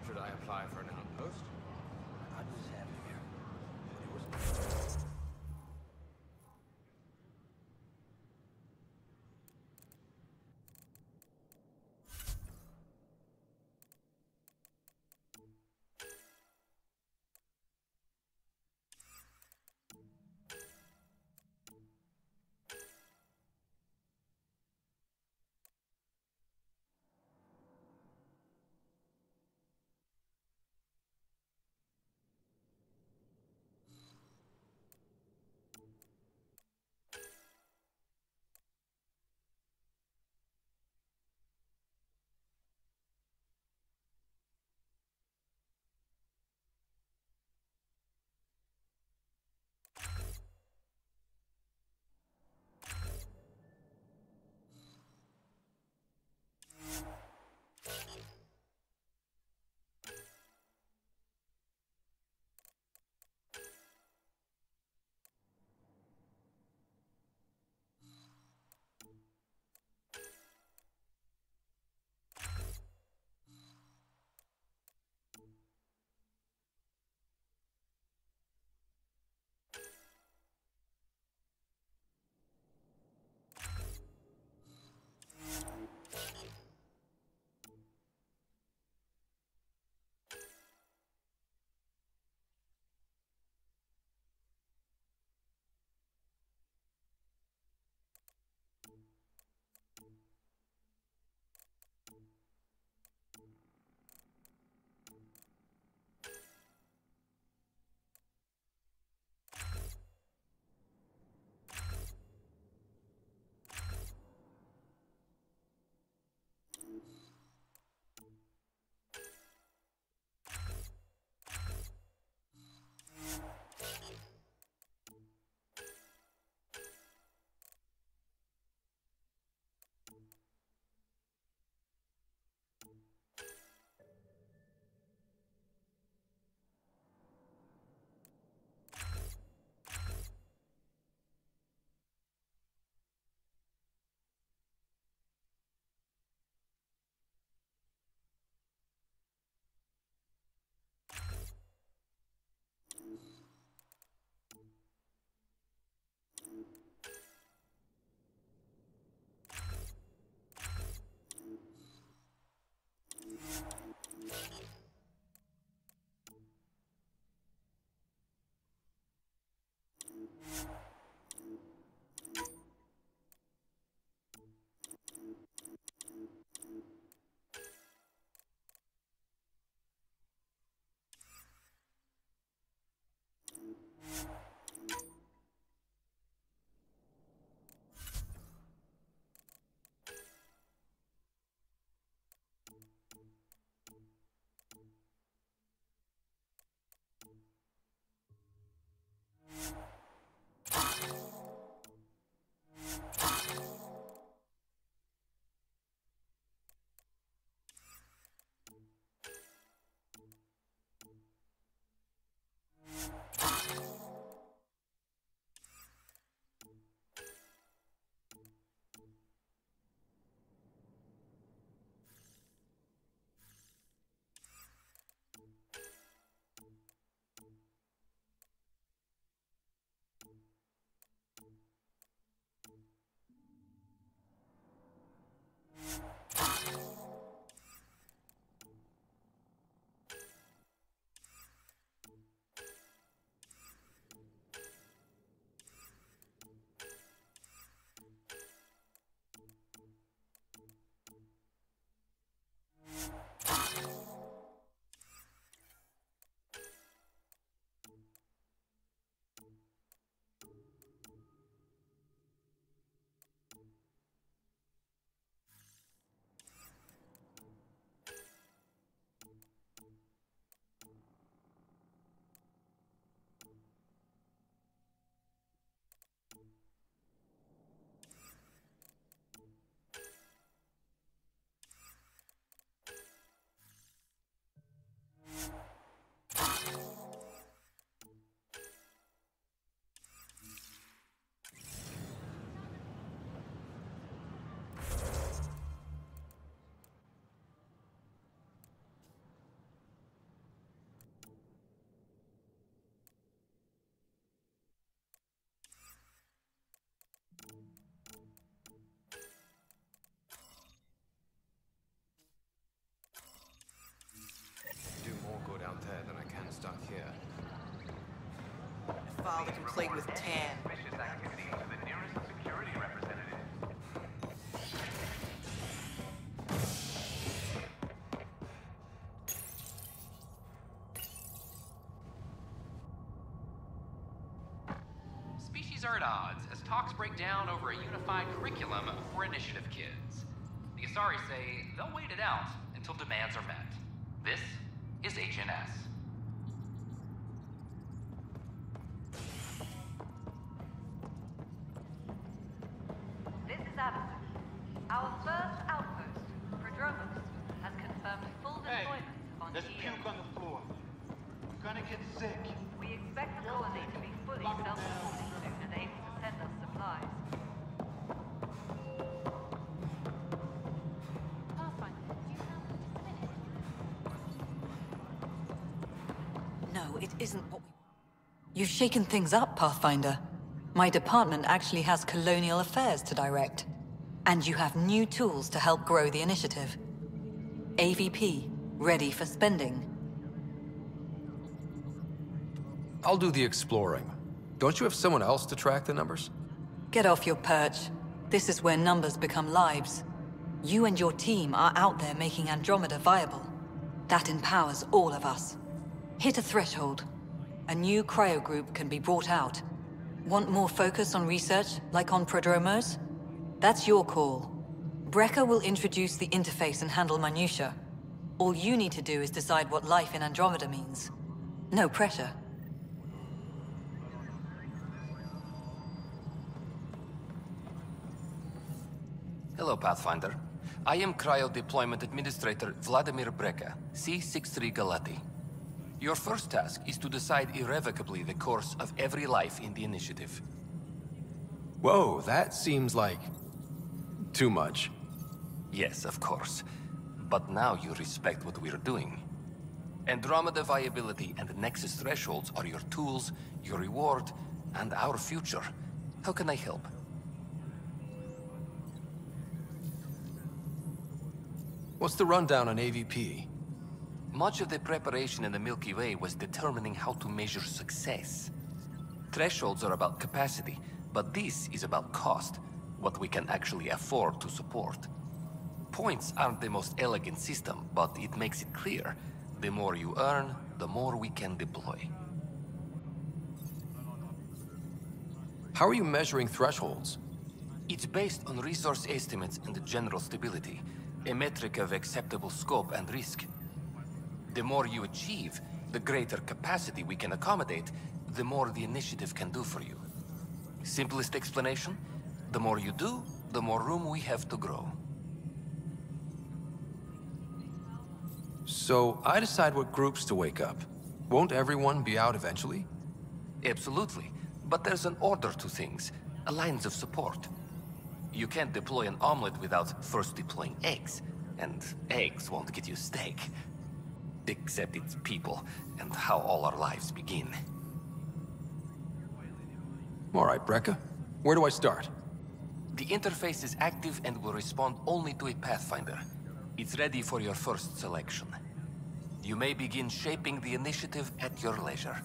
Should I apply for an outpost? I just have it here. profile the complete with tan. Species are at odds as talks break down over a unified curriculum for initiative kids. The Asari say they'll wait it out until demands are met. This is HNS. This is Abaddon. Our first outpost, Prodromos, has confirmed full deployment on There's puke on the floor. I'm gonna get sick. We expect the colony to be fully self-supporting soon and able to send us supplies. No, it isn't what we... You've shaken things up, Pathfinder. My department actually has colonial affairs to direct. And you have new tools to help grow the initiative. AVP, ready for spending. I'll do the exploring. Don't you have someone else to track the numbers? Get off your perch. This is where numbers become lives. You and your team are out there making Andromeda viable. That empowers all of us. Hit a threshold. A new cryo group can be brought out. Want more focus on research, like on Prodromos? That's your call. Brecker will introduce the interface and handle minutiae. All you need to do is decide what life in Andromeda means. No pressure. Hello, Pathfinder. I am Cryo Deployment Administrator Vladimir Breca, C-63 Galati. Your first task is to decide irrevocably the course of every life in the initiative. Whoa, that seems like... too much. Yes, of course. But now you respect what we're doing. Andromeda viability and Nexus thresholds are your tools, your reward, and our future. How can I help? What's the rundown on AVP? Much of the preparation in the Milky Way was determining how to measure success. Thresholds are about capacity, but this is about cost, what we can actually afford to support. Points aren't the most elegant system, but it makes it clear. The more you earn, the more we can deploy. How are you measuring thresholds? It's based on resource estimates and general stability, a metric of acceptable scope and risk. The more you achieve, the greater capacity we can accommodate, the more the initiative can do for you. Simplest explanation, the more you do, the more room we have to grow. So, I decide what groups to wake up. Won't everyone be out eventually? Absolutely. But there's an order to things, a lines of support. You can't deploy an omelet without first deploying eggs, and eggs won't get you steak. Except it's people, and how all our lives begin. All right, Breca. Where do I start? The interface is active and will respond only to a Pathfinder. It's ready for your first selection. You may begin shaping the initiative at your leisure.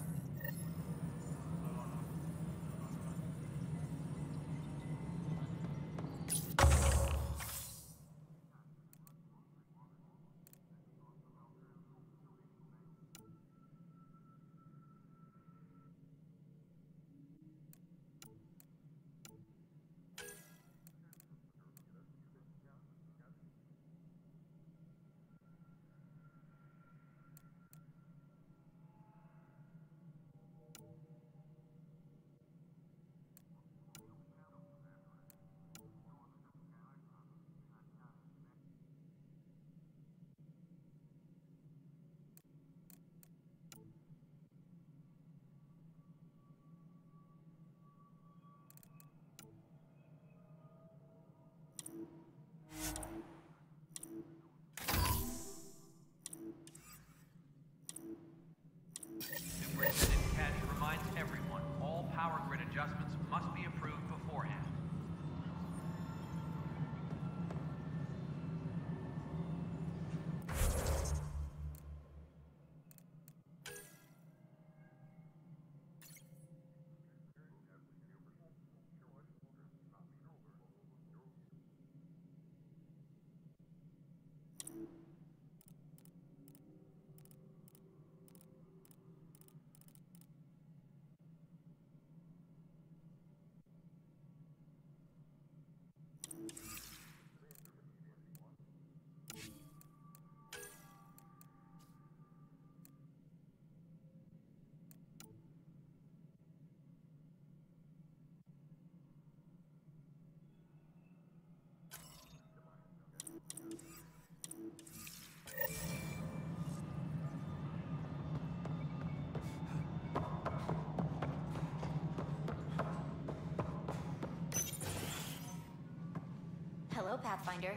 Hello, Pathfinder.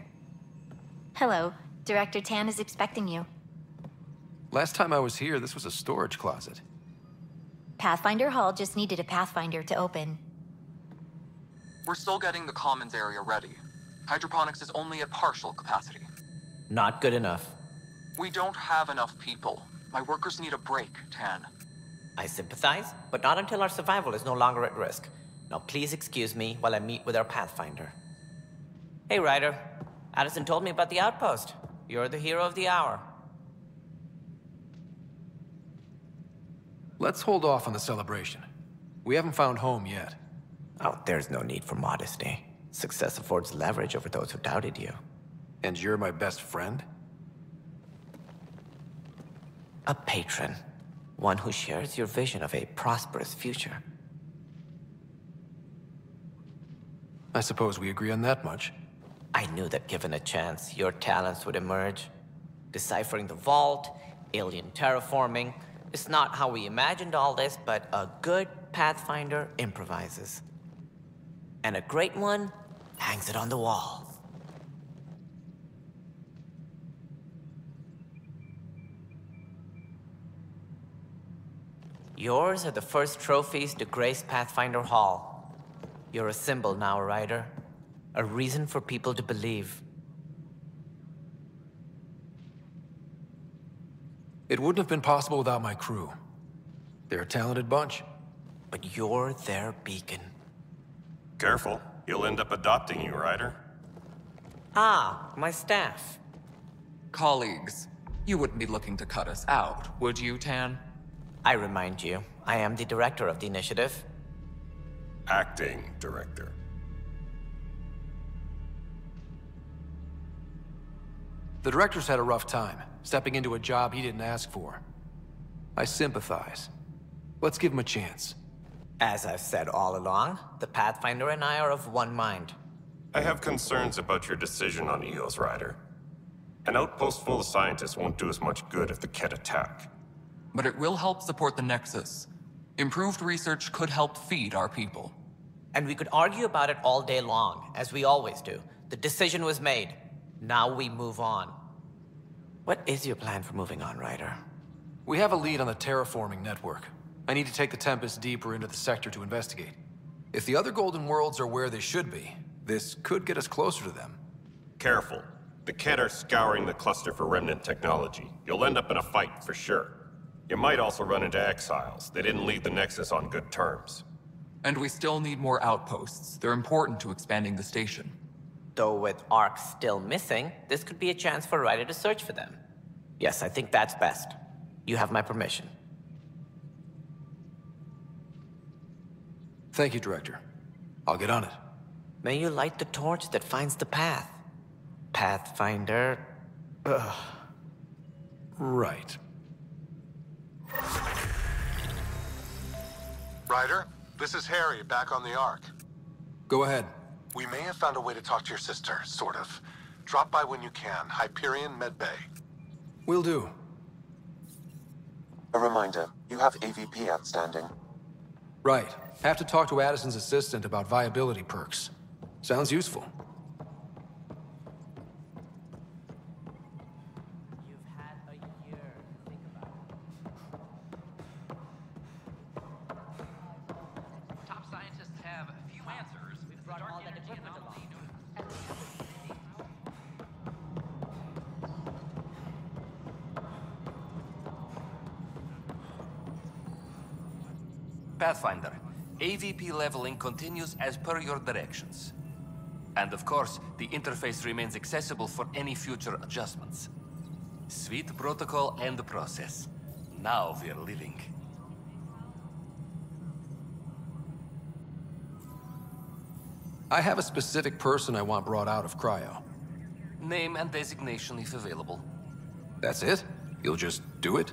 Hello. Director Tan is expecting you. Last time I was here, this was a storage closet. Pathfinder Hall just needed a Pathfinder to open. We're still getting the commons area ready. Hydroponics is only at partial capacity. Not good enough. We don't have enough people. My workers need a break, Tan. I sympathize, but not until our survival is no longer at risk. Now please excuse me while I meet with our Pathfinder. Hey, Ryder. Addison told me about the outpost. You're the hero of the hour. Let's hold off on the celebration. We haven't found home yet. Oh, there's no need for modesty. Success affords leverage over those who doubted you. And you're my best friend? A patron. One who shares your vision of a prosperous future. I suppose we agree on that much. I knew that given a chance, your talents would emerge. Deciphering the vault, alien terraforming. It's not how we imagined all this, but a good Pathfinder improvises. And a great one hangs it on the wall. Yours are the first trophies to grace Pathfinder Hall. You're a symbol now, Ryder. A reason for people to believe. It wouldn't have been possible without my crew. They're a talented bunch. But you're their beacon. Careful. He'll end up adopting you, Ryder. Ah, my staff. Colleagues, you wouldn't be looking to cut us out, would you, Tan? I remind you, I am the director of the initiative. Acting director. The director's had a rough time, stepping into a job he didn't ask for. I sympathize. Let's give him a chance. As I've said all along, the Pathfinder and I are of one mind. I have concerns about your decision on Eos, Ryder. An outpost full of scientists won't do us much good if the Kett attack. But it will help support the Nexus. Improved research could help feed our people. And we could argue about it all day long, as we always do. The decision was made. Now we move on. What is your plan for moving on, Ryder? We have a lead on the terraforming network. I need to take the Tempest deeper into the sector to investigate. If the other Golden Worlds are where they should be, this could get us closer to them. Careful. The Kett are scouring the cluster for remnant technology. You'll end up in a fight, for sure. You might also run into exiles. They didn't leave the Nexus on good terms. And we still need more outposts. They're important to expanding the station. Though with Ark still missing, this could be a chance for Ryder to search for them. Yes, I think that's best. You have my permission. Thank you, Director. I'll get on it. May you light the torch that finds the path. Pathfinder... Ugh. Right. Ryder, this is Harry, back on the Ark. Go ahead. We may have found a way to talk to your sister, sort of. Drop by when you can. Hyperion Medbay. Will do. A reminder, you have AVP outstanding. Right. Have to talk to Addison's assistant about viability perks. Sounds useful. Top scientists have few answers. We've brought all that equipment along. Pathfinder, AVP leveling continues as per your directions. And of course, the interface remains accessible for any future adjustments. Sweet protocol and the process. Now we're living. I have a specific person I want brought out of cryo. Name and designation if available. That's it? You'll just do it?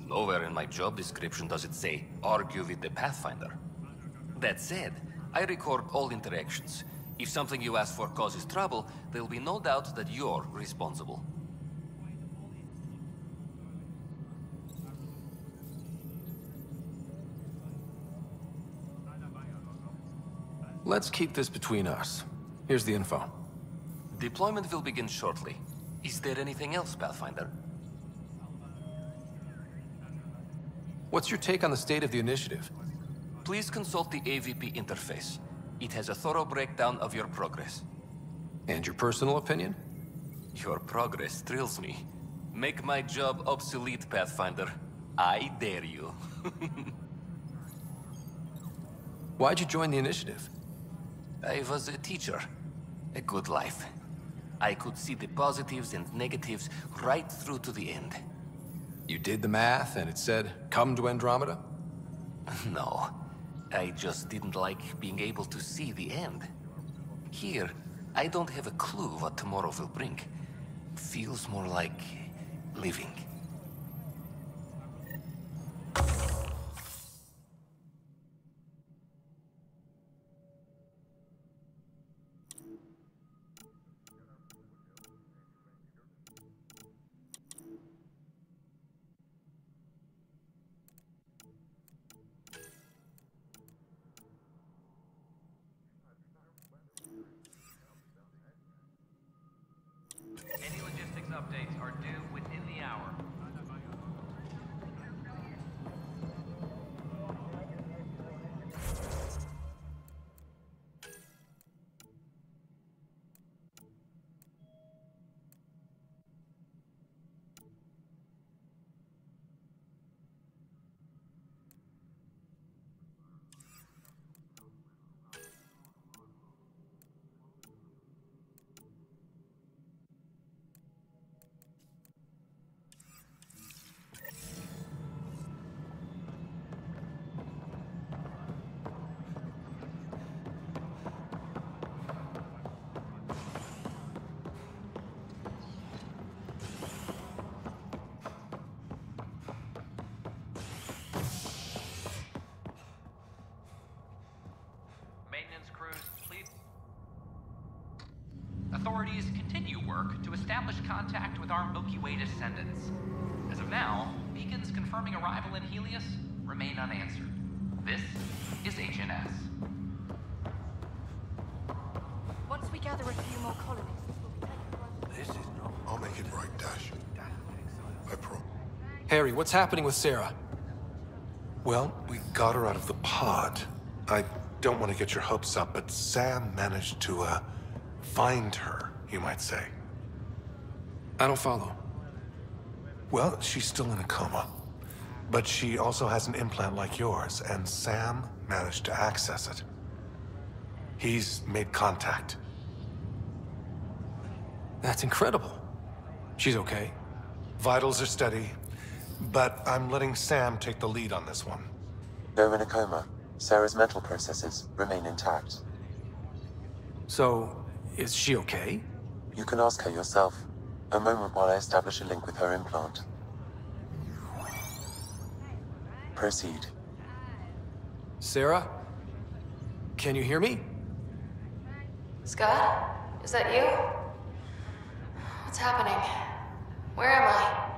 Nowhere in my job description does it say, argue with the Pathfinder. That said, I record all interactions. If something you ask for causes trouble, there'll be no doubt that you're responsible. Let's keep this between us. Here's the info. Deployment will begin shortly. Is there anything else, Pathfinder? What's your take on the state of the initiative? Please consult the AVP interface. It has a thorough breakdown of your progress. And your personal opinion? Your progress thrills me. Make my job obsolete, Pathfinder. I dare you. Why'd you join the initiative? I was a teacher. A good life. I could see the positives and negatives right through to the end. You did the math and it said, come to Andromeda? No. I just didn't like being able to see the end. Here, I don't have a clue what tomorrow will bring. Feels more like living. Any logistics updates are due within the hour. Maintenance crews, please. Authorities continue work to establish contact with our Milky Way descendants. As of now, beacons confirming arrival in Helios remain unanswered. This is Agent S. Once we gather a few more colonists, This is no. I'll make it right, Dash. I pro. Harry, what's happening with Sarah? Well, we got her out of the pod. I don't want to get your hopes up, but Sam managed to, find her, you might say. I don't follow. Well, she's still in a coma. But she also has an implant like yours, and Sam managed to access it. He's made contact. That's incredible. She's okay. Vitals are steady, but I'm letting Sam take the lead on this one. Though in a coma, Sarah's mental processes remain intact. So, is she okay? You can ask her yourself. A moment while I establish a link with her implant. Proceed. Sarah? Can you hear me? Scott? Is that you? What's happening? Where am I?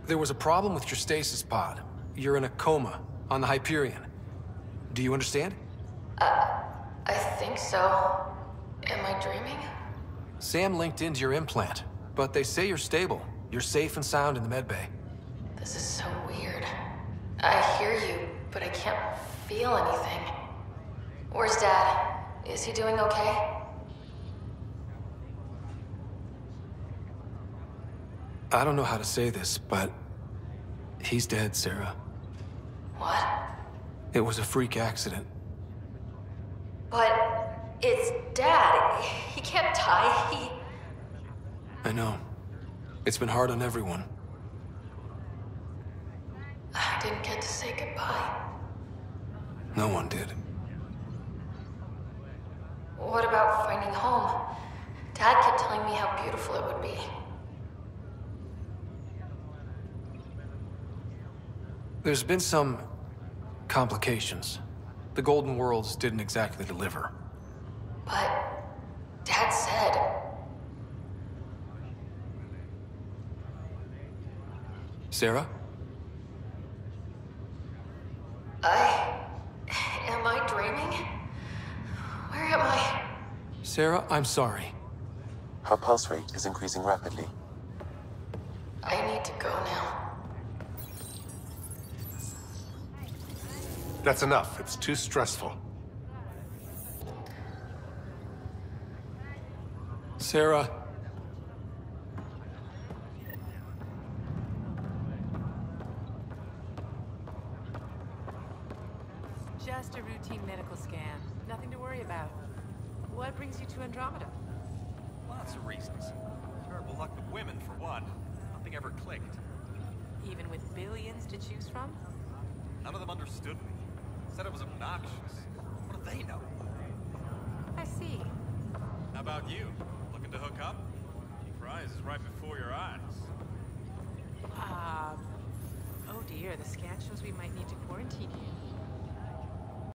There was a problem with your stasis pod. You're in a coma on the Hyperion. Do you understand? I think so. Am I dreaming? Sam linked into your implant, but they say you're stable. You're safe and sound in the medbay. This is so weird. I hear you, but I can't feel anything. Where's Dad? Is he doing okay? I don't know how to say this, but he's dead, Sarah. What? It was a freak accident. But it's Dad. He can't die. I know. It's been hard on everyone. I didn't get to say goodbye. No one did. What about finding home? Dad kept telling me how beautiful it would be. There's been some complications. The Golden Worlds didn't exactly deliver. But Sarah? Am I dreaming? Where am I? Sarah, I'm sorry. Her pulse rate is increasing rapidly. I need to go now. That's enough. It's too stressful. Sarah. Just a routine medical scan. Nothing to worry about. What brings you to Andromeda? Lots of reasons. Terrible luck with women, for one. Nothing ever clicked. Even with billions to choose from? None of them understood me. Said I was obnoxious. What do they know? I see. How about you? Looking to hook up? Surprise is right before your eyes. Oh dear, the scan shows we might need to quarantine you.